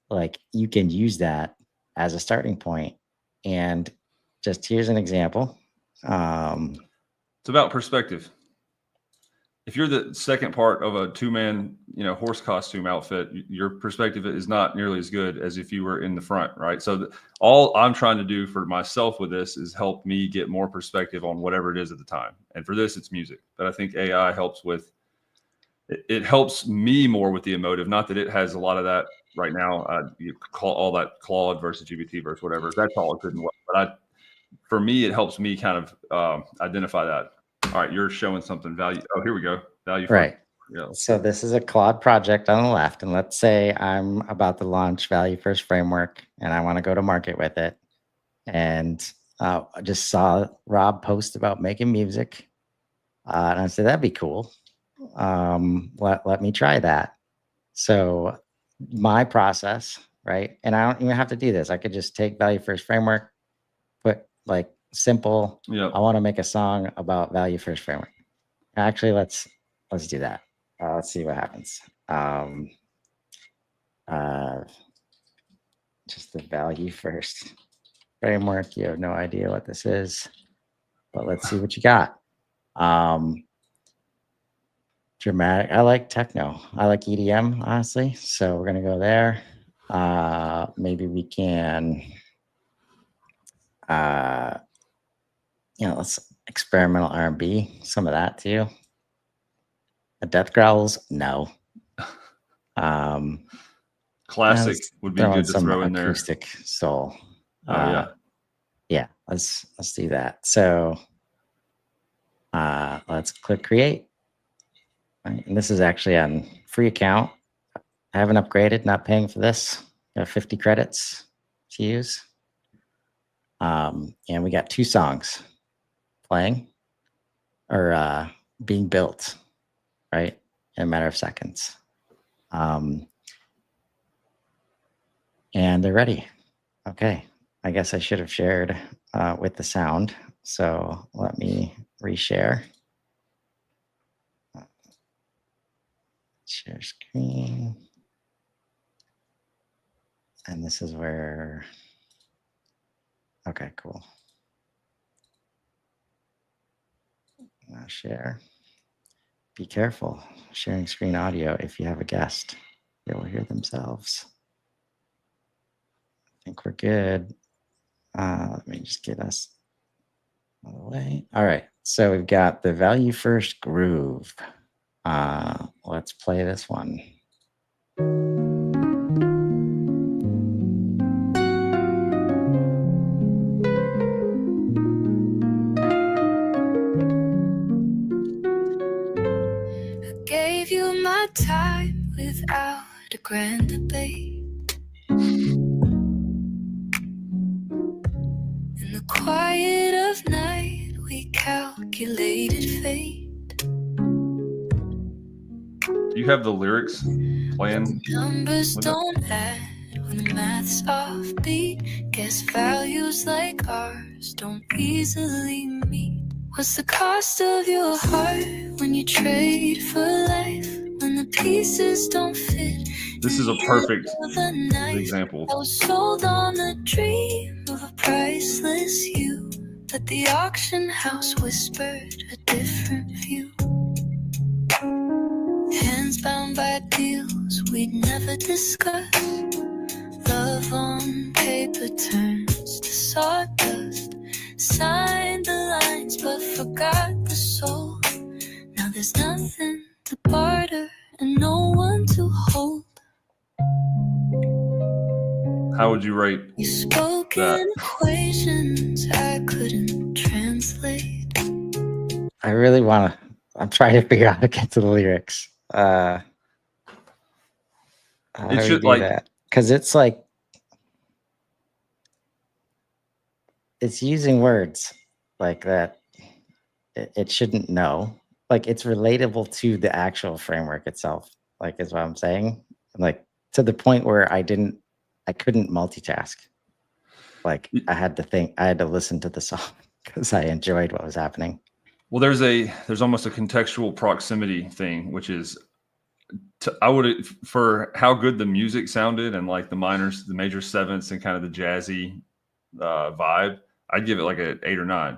Like, you can use that as a starting point. And just here's an example. It's about perspective. If you're the second part of a 2-man, horse costume outfit, your perspective is not nearly as good as if you were in the front, right? So all I'm trying to do for myself with this is help me get more perspective on whatever it is at the time. And for this, it's music. But I think AI helps with, it helps me more with the emotive. Not that it has a lot of that right now. You call all that Claude versus GPT versus whatever. That's all it couldn't work. But for me, it helps me kind of identify that. All right, you're showing something value. Oh, here we go. Value. Right. Yeah. So this is a Claude project on the left. And let's say I'm about to launch Value First Framework and I want to go to market with it. And I just saw Rob post about making music. And I said, that'd be cool. Let me try that. So my process, right? And I don't even have to do this. I could just take Value First Framework, put like simple. Yeah. I want to make a song about Value First Framework. Actually, let's do that. Let's see what happens. Just the Value First Framework. You have no idea what this is, but let's see what you got. Dramatic. I like techno. I like EDM, honestly. So we're gonna go there. Maybe we can. Let's experimental R&B. Some of that too. The death growls, no. Classic would be good to throw in there. Acoustic soul. Yeah. Yeah, let's do that. So let's click create. Right, and this is actually on free account. I haven't upgraded, not paying for this. Got 50 credits to use. And we got 2 songs playing or being built, right, in a matter of seconds. And they're ready. Okay, I guess I should have shared with the sound. So let me reshare. Share screen. And this is where, Okay, cool. Now share. Be careful sharing screen audio if you have a guest. They will hear themselves. I think we're good. Let me just get us out of the way. All right. So we've got the value first groove. Let's play this one. I gave you my time without a grand debate. In the quiet of night, we calculated fate. You have the lyrics playing. Numbers with it? don't add when the math's offbeat. Guess values like ours don't easily meet. What's the cost of your heart when you trade for life? When the pieces don't fit. This is a perfect The night I example. was sold on the dream of a priceless you, but the auction house whispered a different view. Hands bound by deals we'd never discuss. Love on paper turns to sawdust. Signed the lines but forgot the soul. Now there's nothing to barter and no one to hold. How would you rate You spoke that? in equations I couldn't translate. I really want to. I'm trying to figure out how to get to the lyrics. How do we should, do like- that? Because it's like it's using words like that. It shouldn't know. Like it's relatable to the actual framework itself. Like is what I'm saying. Like to the point where I couldn't multitask. Like I had to think. I had to listen to the song because I enjoyed what was happening. Well, there's almost a contextual proximity thing, which is I would, for how good the music sounded and like the minors, the major sevenths and kind of the jazzy vibe, I'd give it like an 8 or 9.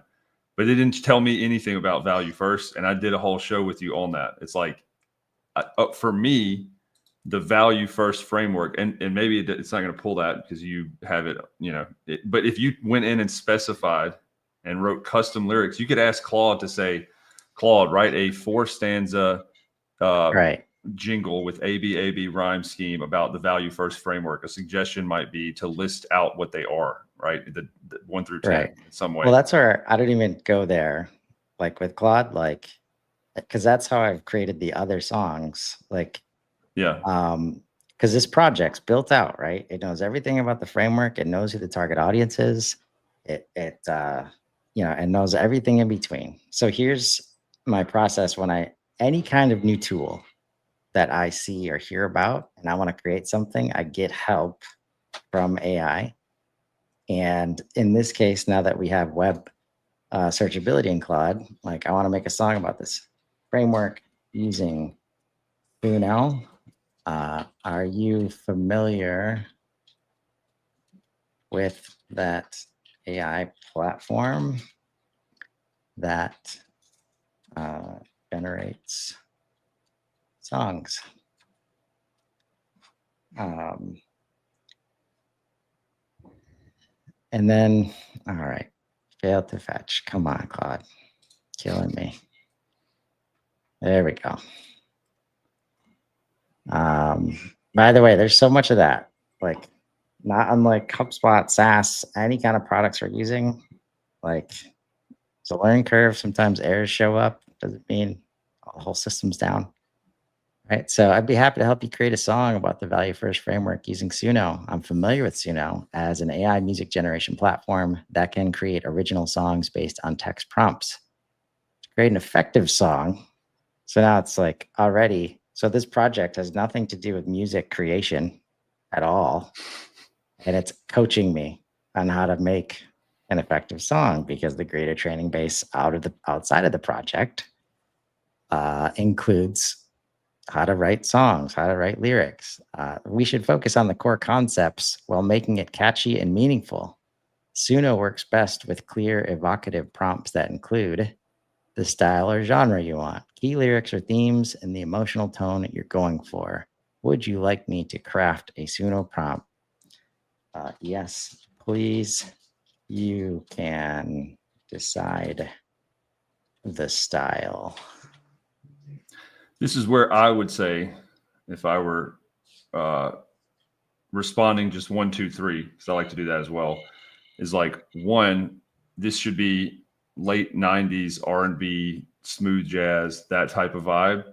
But it didn't tell me anything about value first, and I did a whole show with you on that. It's like for me, the value first framework, and maybe it's not going to pull that because you have it, but if you went in and specified and wrote custom lyrics, you could ask Claude to say, Claude, write a 4-stanza Right. jingle with AB rhyme scheme about the value first framework. A suggestion might be to list out what they are, right? The 1 through 10 Right. in some way. Well, that's where I don't even go there, like with Claude, like because that's how I've created the other songs. Like, Yeah. because this project's built out, right? It knows everything about the framework. It knows who the target audience is. It and knows everything in between. So here's my process when any kind of new tool that I see or hear about, and I want to create something, I get help from AI. And in this case, now that we have web searchability in Claude, like I want to make a song about this framework using Uno. Are you familiar with that AI platform that generates songs? And then, all right, failed to fetch. Come on, Claude, killing me. There we go. By the way, there's so much of that, like not unlike HubSpot, SaaS, any kind of products we're using, like it's a learning curve. Sometimes errors show up. Doesn't mean the whole system's down. Right. So I'd be happy to help you create a song about the value first framework using Suno. I'm familiar with Suno as an AI music generation platform that can create original songs based on text prompts. To create an effective song. So now it's like already. So this project has nothing to do with music creation at all. And it's coaching me on how to make an effective song because the greater training base outside of the project includes how to write songs, how to write lyrics. We should focus on the core concepts while making it catchy and meaningful. Suno works best with clear, evocative prompts that include the style or genre you want, key lyrics or themes, and the emotional tone you're going for. Would you like me to craft a Suno prompt? Yes, please. You can decide the style. This is where I would say, if I were responding just 1, 2, 3, because I like to do that as well, is like, one, this should be late 90s R&B, smooth jazz, that type of vibe.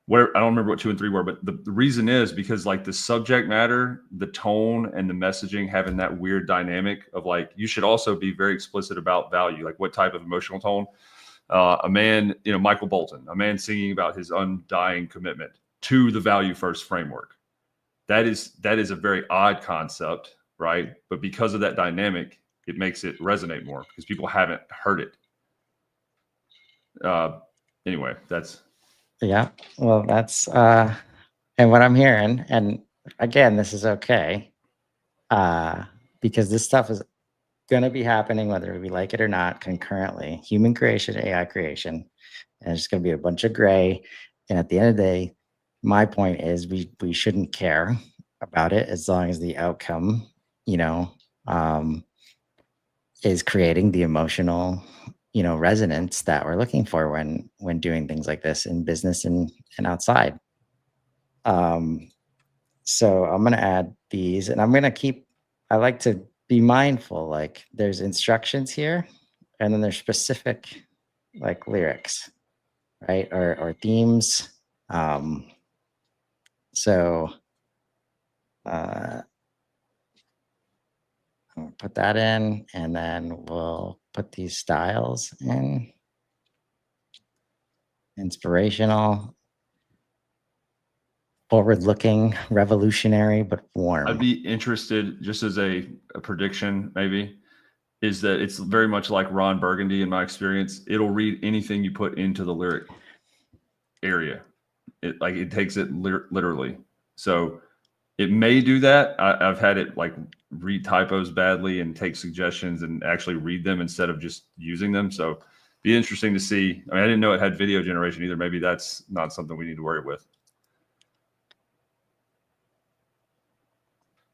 Where I don't remember what 2 and 3 were, but the reason is because like the subject matter, the tone, and the messaging having that weird dynamic of like, you should also be very explicit about value, like what type of emotional tone. A man, Michael Bolton, a man singing about his undying commitment to the value first framework. That is a very odd concept, right? But because of that dynamic, it makes it resonate more because people haven't heard it. Anyway, that's. Yeah, well, that's and what I'm hearing, and again, this is okay, because this stuff is going to be happening whether we like it or not concurrently. Human creation, AI creation, and it's going to be a bunch of gray. And at the end of the day, my point is we shouldn't care about it as long as the outcome, is creating the emotional resonance that we're looking for when doing things like this in business and outside. So I'm going to add these, and I'm going to I like to be mindful, like there's instructions here, and then there's specific like lyrics, right? Or themes. So I'll put that in, and then we'll put these styles in. Inspirational, forward-looking, revolutionary, but warm. I'd be interested, just as a prediction, maybe, is that it's very much like Ron Burgundy in my experience. It'll read anything you put into the lyric area. It takes it literally. So it may do that. I've had it like read typos badly and take suggestions and actually read them instead of just using them. So be interesting to see. I didn't know it had video generation either. Maybe that's not something we need to worry with.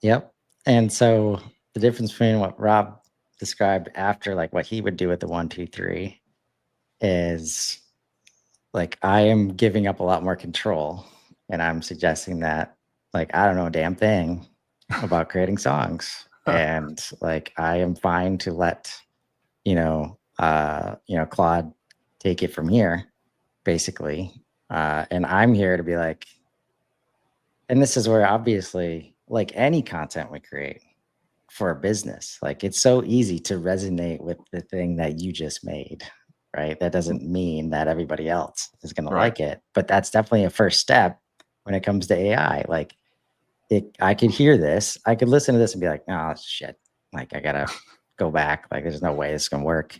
Yep. And so the difference between what Rob described after, like what he would do with the 1, 2, 3, is like I am giving up a lot more control, and I'm suggesting that like I don't know a damn thing about creating songs, and like I am fine to let Claude take it from here, basically. And I'm here to be like, and this is where obviously, like any content we create for a business, like it's so easy to resonate with the thing that you just made, right? That doesn't mean that everybody else is going to like it, but that's definitely a first step when it comes to AI. Like I could hear this, I could listen to this and be like, oh shit, like I gotta go back. Like there's no way this is gonna work,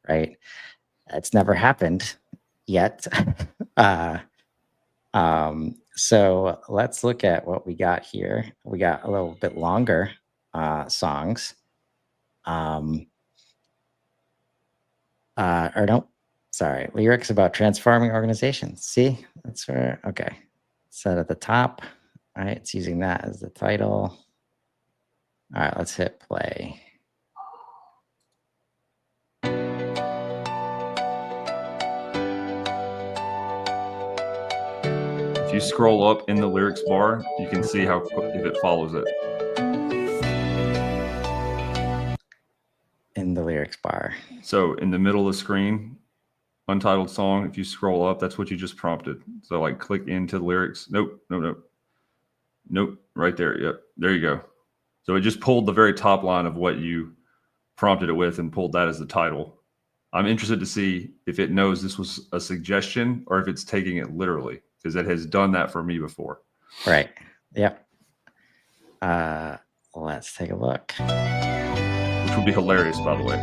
right? It's never happened yet. So let's look at what we got here. We got a little bit longer songs. Or no, sorry, lyrics about transforming organizations. See, that's where, okay. Set at the top, right? It's using that as the title. All right, let's hit play. If you scroll up in the lyrics bar, you can see how if it follows it. In the lyrics bar. So in the middle of the screen, untitled song, if you scroll up, that's what you just prompted. So like click into the lyrics. Nope, right there. Yep, there you go. So it just pulled the very top line of what you prompted it with and pulled that as the title. I'm interested to see if it knows this was a suggestion or if it's taking it literally, because it has done that for me before. Right. Yep. Let's take a look. Which would be hilarious, by the way.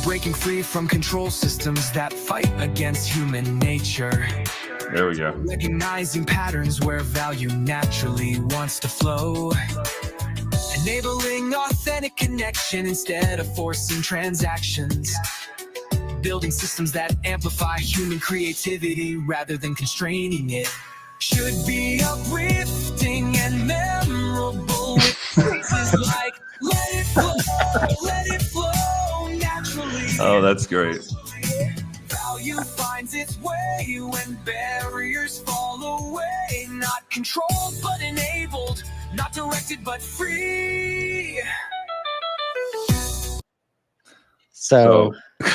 Breaking free from control systems that fight against human nature. There we go. Recognizing patterns where value naturally wants to flow. Enabling authentic connection instead of forcing transactions. Building systems that amplify human creativity rather than constraining it. Should be uplifting and memorable with phrases like let it flow naturally. Oh, that's great. Value finds its way when barriers fall away. Not controlled but enabled, not directed but free. So we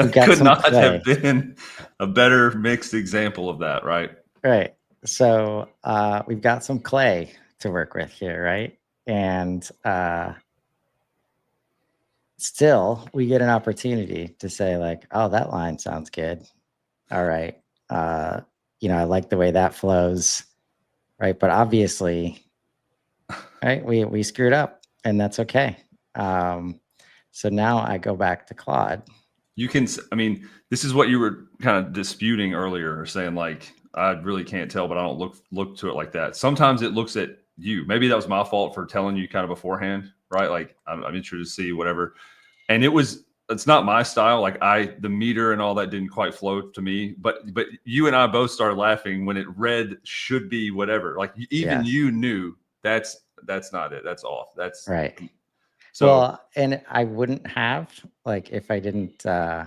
got could some not clay. have been a better mixed example of that, right? Right. So we've got some clay to work with here, right? And still we get an opportunity to say like, oh, that line sounds good. All right. You know, I like the way that flows. Right. But obviously, right, we screwed up, and that's okay. So now I go back to Claude. You can, I mean, this is what you were kind of disputing earlier, or saying like, I really can't tell, but I don't look to it like that. Sometimes it looks at you. Maybe that was my fault for telling you kind of beforehand, right? Like I'm interested to see whatever. And it's not my style. Like the meter and all that didn't quite flow to me, but you and I both started laughing when it read should be whatever. Like even you knew that's not it. That's off. That's right. So, well, and I wouldn't have, like, if I didn't, I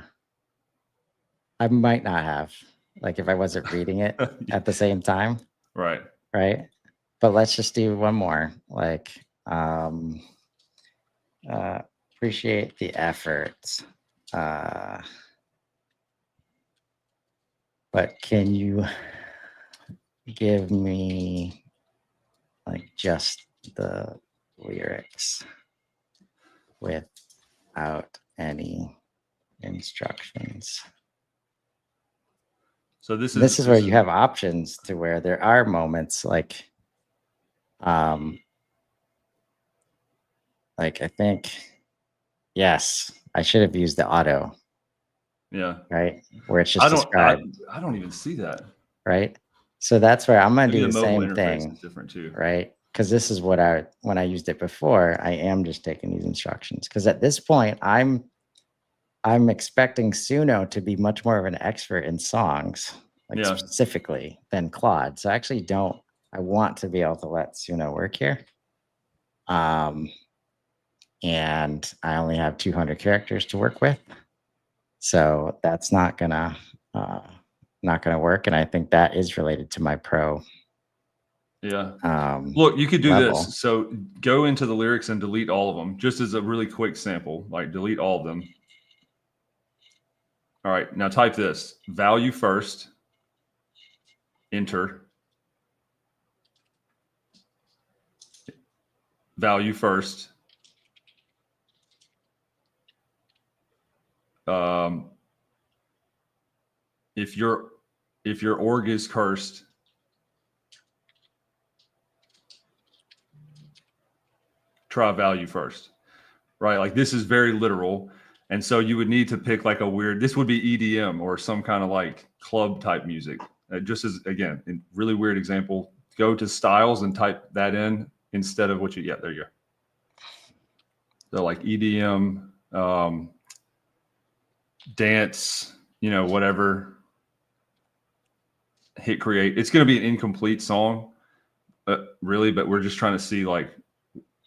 might not have, like, if I wasn't reading it at the same time. Right. Right. But let's just do one more. Like, appreciate the effort. But can you give me like just the lyrics without any instructions? So this is where you have options to where there are moments like I think, yes, I should have used the auto. Yeah. Right. Where it's just described. I don't even see that. Right. So that's where I'm going to do the mobile same thing. Is different too. Right. Because this is what when I used it before, I am just taking these instructions. Because at this point, I'm expecting Suno to be much more of an expert in songs, like specifically, than Claude. So I actually I want to be able to let Suno work here. And I only have 200 characters to work with. So that's not gonna work. And I think that is related to my pro. Yeah. Look, you could do this. So go into the lyrics and delete all of them, just as a really quick sample, like delete all of them. All right, now type this: value first, enter. Value first. If your org is cursed, try value first, right? Like this is very literal. And so you would need to pick like this would be EDM or some kind of like club type music. Just as, again, a really weird example, go to styles and type that in instead of what there you go. So like EDM, dance, whatever, hit create. It's going to be an incomplete song, really, but we're just trying to see like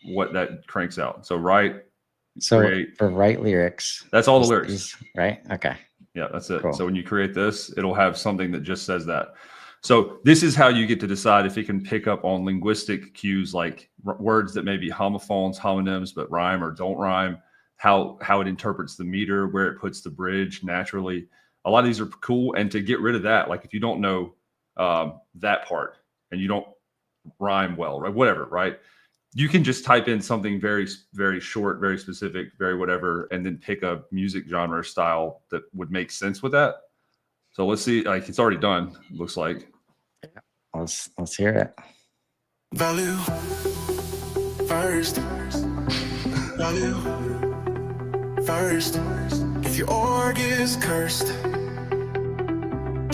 what that cranks out. So create. For write lyrics, that's all the lyrics, right? Okay. Yeah, that's it. Cool. So when you create this, it'll have something that just says that. So this is how you get to decide if it can pick up on linguistic cues, like words that may be homophones, homonyms, but rhyme or don't rhyme, how it interprets the meter, where it puts the bridge naturally. A lot of these are cool. And to get rid of that, like if you don't know that part and you don't rhyme well, right? Whatever, right? You can just type in something very, very short, very specific, very whatever, and then pick a music genre style that would make sense with that. So let's see, like it's already done, looks like. Let's hear it. Value first. Value first. If your org is cursed,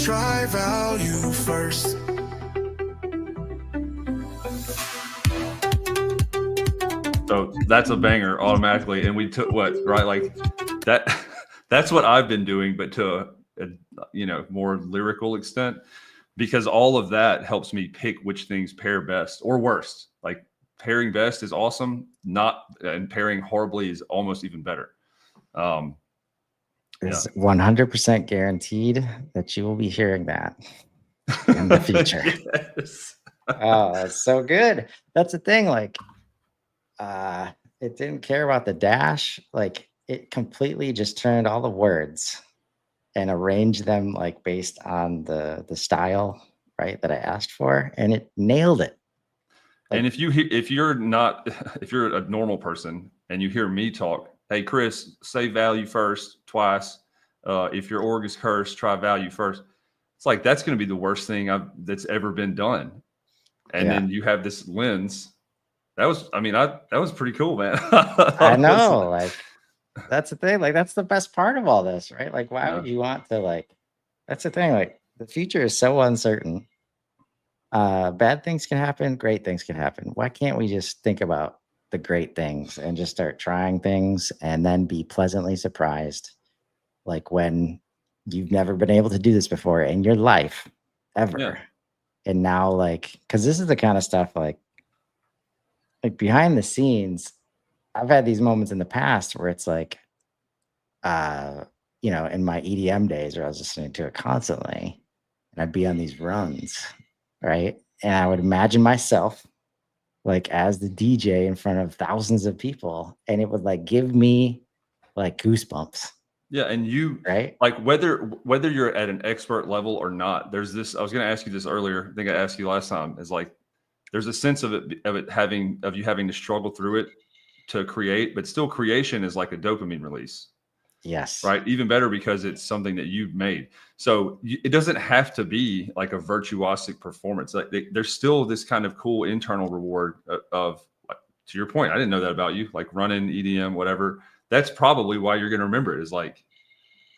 try value first. So that's a banger automatically. And we took what, right? Like that, that's what I've been doing, but to a more lyrical extent, because all of that helps me pick which things pair best or worst. Like pairing best is awesome, and pairing horribly is almost even better. It's 100% guaranteed that you will be hearing that in the future. Yes. Oh, that's so good. That's the thing. Like, it didn't care about the dash. Like, it completely just turned all the words and arranged them like based on the style, right, that I asked for, and it nailed it. Like, and if you're a normal person and you hear me talk, hey Chris, say value first twice. If your org is cursed, try value first. It's like that's going to be the worst thing that's ever been done. And then you have this lens. That was pretty cool, man. I know, like that's the thing. Like that's the best part of all this, right? Like, why would you want to like? That's the thing. Like the future is so uncertain. Bad things can happen. Great things can happen. Why can't we just think about the great things and just start trying things and then be pleasantly surprised? Like when you've never been able to do this before in your life ever. Yeah. And now like, cause this is the kind of stuff like behind the scenes, I've had these moments in the past where it's like, in my EDM days where I was listening to it constantly and I'd be on these runs, right? And I would imagine myself like as the DJ in front of thousands of people and it would like give me like goosebumps. Yeah, and right? Like whether you're at an expert level or not, there's this. I was going to ask you this earlier. I think I asked you last time. Is like there's a sense of you having to struggle through it to create, but still creation is like a dopamine release. Yes. Right. Even better because it's something that you've made. So it doesn't have to be like a virtuosic performance. Like there's still this kind of cool internal reward of to your point. I didn't know that about you, like running EDM, whatever. That's probably why you're going to remember it is like,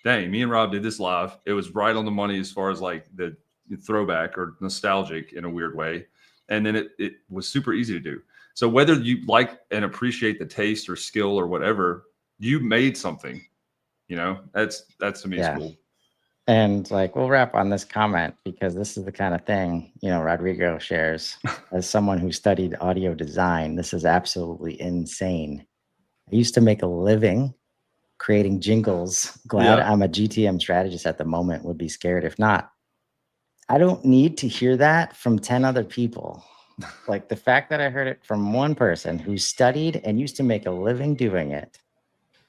dang, me and Rob did this live. It was right on the money as far as like the throwback or nostalgic in a weird way. And then it was super easy to do. So whether you like and appreciate the taste or skill or whatever, you made something, that's to me is cool. And like, we'll wrap on this comment because this is the kind of thing, Rodrigo shares as someone who studied audio design. This is absolutely insane. I used to make a living creating jingles. Glad I'm a GTM strategist at the moment, would be scared if not. I don't need to hear that from 10 other people. Like the fact that I heard it from one person who studied and used to make a living doing it.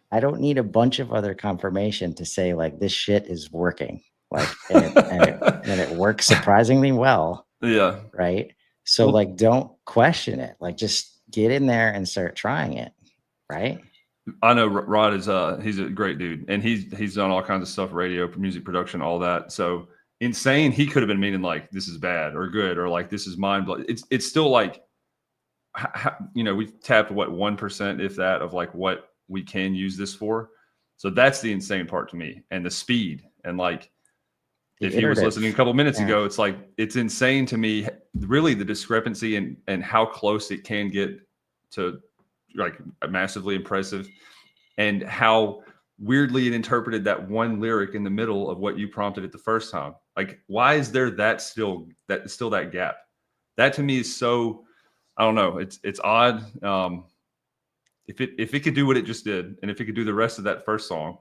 I don't need a bunch of other confirmation to say like this shit is working. Like and it works surprisingly well. Yeah. Right. So like don't question it. Like just get in there and start trying it. Right. I know Rod is he's a great dude and he's done all kinds of stuff, radio, music production, all that. So insane. He could have been meaning like this is bad or good or like this is mind blowing. It's still like we've tapped what 1% if that of like what we can use this for. So that's the insane part to me and the speed and like if he was listening a couple minutes ago, it's like it's insane to me really the discrepancy and how close it can get to like massively impressive and how weirdly it interpreted that one lyric in the middle of what you prompted it the first time. Like, why is there still that gap? That to me is so, I don't know. It's odd. If it could do what it just did, and if it could do the rest of that first song,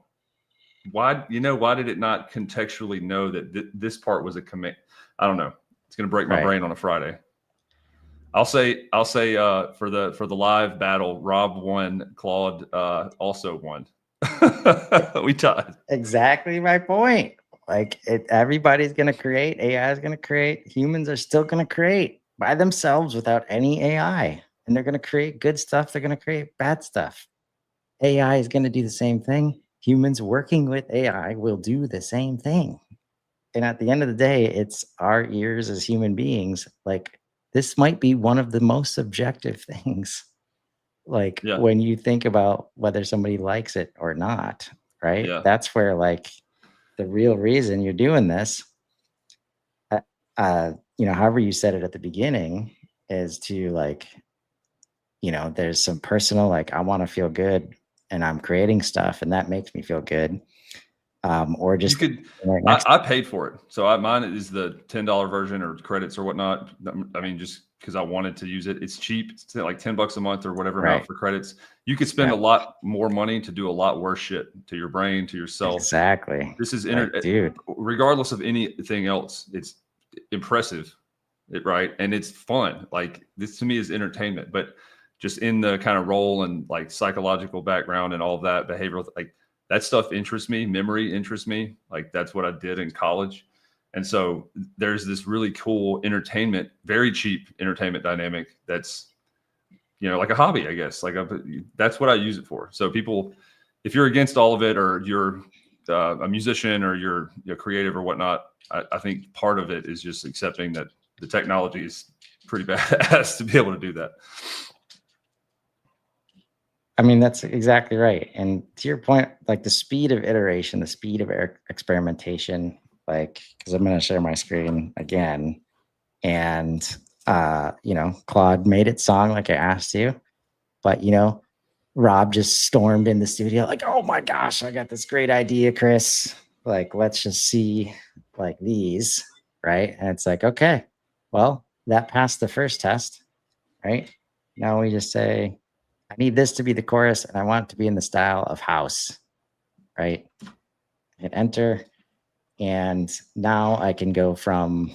why did it not contextually know that this part was a commit? I don't know. It's going to break my brain on a Friday. I'll say for the live battle, Rob won, Claude also won. We tied. Exactly my point. Like everybody's going to create, AI is going to create, humans are still going to create by themselves without any AI. And they're going to create good stuff. They're going to create bad stuff. AI is going to do the same thing. Humans working with AI will do the same thing. And at the end of the day, it's our ears as human beings. Like this might be one of the most subjective things. Like when you think about whether somebody likes it or not, right? Yeah. That's where like the real reason you're doing this however you said it at the beginning is to like, there's some personal, like I want to feel good and I'm creating stuff and that makes me feel good. Or You just could. right next. I paid for it, so mine is the $10 version or credits or whatnot. I mean, just because I wanted to use it, it's cheap. It's like $10 a month or whatever amount Right. for credits. You could spend a lot more money to do a lot worse shit to your brain, to yourself. Exactly. This is like, dude. regardless of anything else, it's impressive, right? And it's fun. Like this to me is entertainment, but just in the kind of role and like psychological background and all of that behavioral, like that stuff interests me. Memory interests me. Like that's what I did in college. And so there's this really cool entertainment, very cheap entertainment dynamic that's, like a hobby, I guess. Like that's what I use it for. So people, if you're against all of it or you're a musician or you're creative or whatnot, I think part of it is just accepting that the technology is pretty badass to be able to do that. I mean, that's exactly right. And to your point, like the speed of iteration, the speed of experimentation, like, because I'm going to share my screen again. And, Claude made its song like I asked you. But, Rob just stormed in the studio like, oh my gosh, I got this great idea, Chris. Like, let's just see like these. Right. And it's like, okay, well, that passed the first test. Right. Now we just say, I need this to be the chorus and I want it to be in the style of house, right? Hit enter. And now I can go from,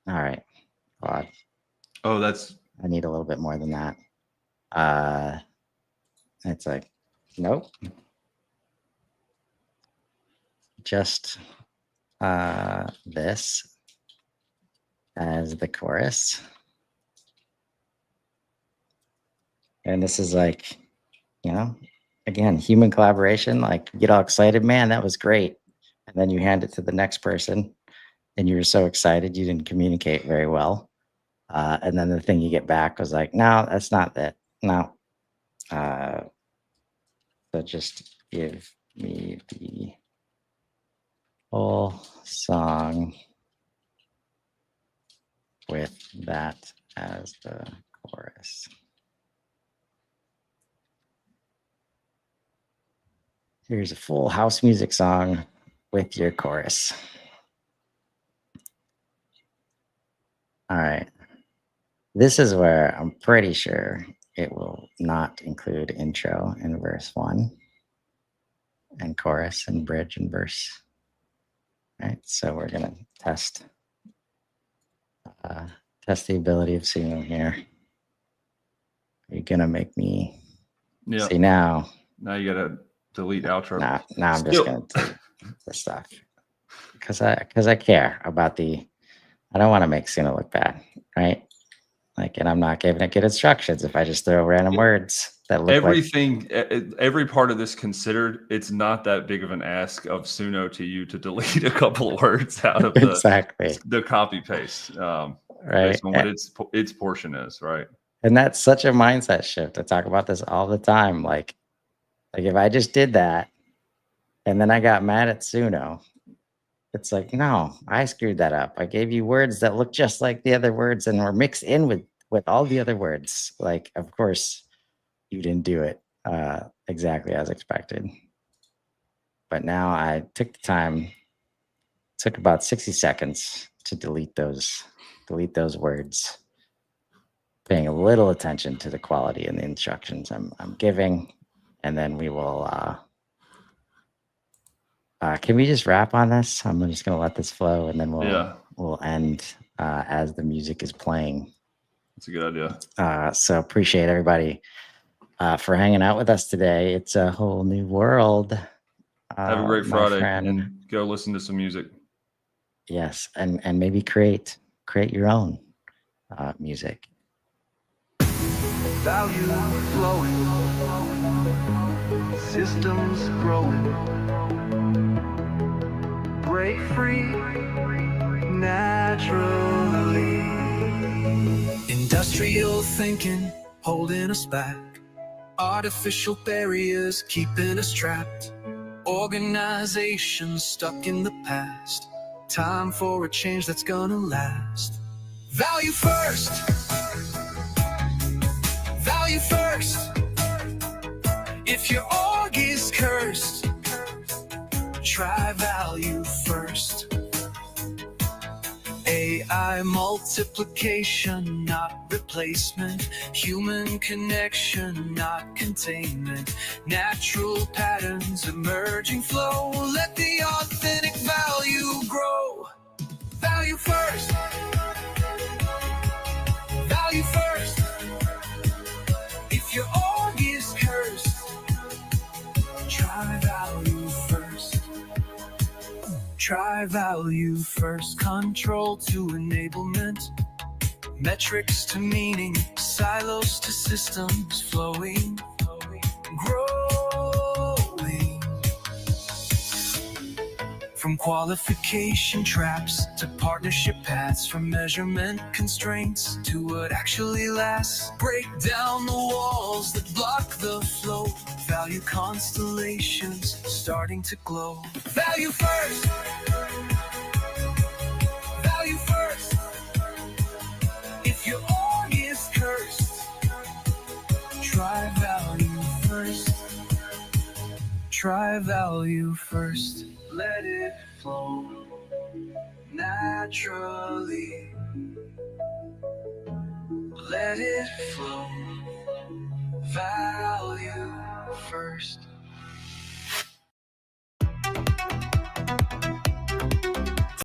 all right, Claude, Oh, that's, I need a little bit more than that. It's like, nope. Just this as the chorus. And this is like, again, human collaboration, like you get all excited, man, that was great. And then you hand it to the next person and you were so excited you didn't communicate very well. And then the thing you get back was like, no, that's not that. No. So just give me the whole song with that as the chorus. Here's a full house music song with your chorus. All right. This is where I'm pretty sure it will not include intro and verse 1 and chorus and bridge and verse. All right. So we're going to test the ability of Suno here. Are you going to make me see now? Now you got to delete outro. Now I'm just going to delete the stuff because I care about I don't want to make Suno look bad, right? Like, and I'm not giving it good instructions if I just throw random words that look everything, every part of this considered, it's not that big of an ask of Suno to you to delete a couple of words out of the copy paste, right? Based on what its portion is, right? And that's such a mindset shift. I talk about this all the time. Like if I just did that and then I got mad at Suno, it's like, no, I screwed that up. I gave you words that look just like the other words and were mixed in with all the other words. Like, of course, you didn't do it exactly as expected. But now I took the time, took about 60 seconds to delete those words, paying a little attention to the quality and the instructions I'm giving. And then we will can we just wrap on this? I'm just going to let this flow and then we'll end as the music is playing. That's a good idea. So appreciate everybody for hanging out with us today. It's a whole new world. Have a great Friday and go listen to some music. Yes. And maybe create your own music. Value flowing, systems growing. Break free naturally. Industrial thinking holding us back. Artificial barriers keeping us trapped. Organizations stuck in the past. Time for a change that's gonna last. Value first. Value first. If your org is cursed, try value first. AI multiplication, not replacement. Human connection, not containment. Natural patterns, emerging flow. Let the authentic value grow. Value first. Value first. If your org is cursed, try value first. Try value first. Control to enablement. Metrics to meaning. Silos to systems flowing. Growing. From qualification traps to partnership paths. From measurement constraints to what actually lasts. Break down the walls that block the flow. Value constellations starting to glow. Value first. Value first. If your org is cursed, try value first. Try value first. Let it flow naturally. Let it flow. Value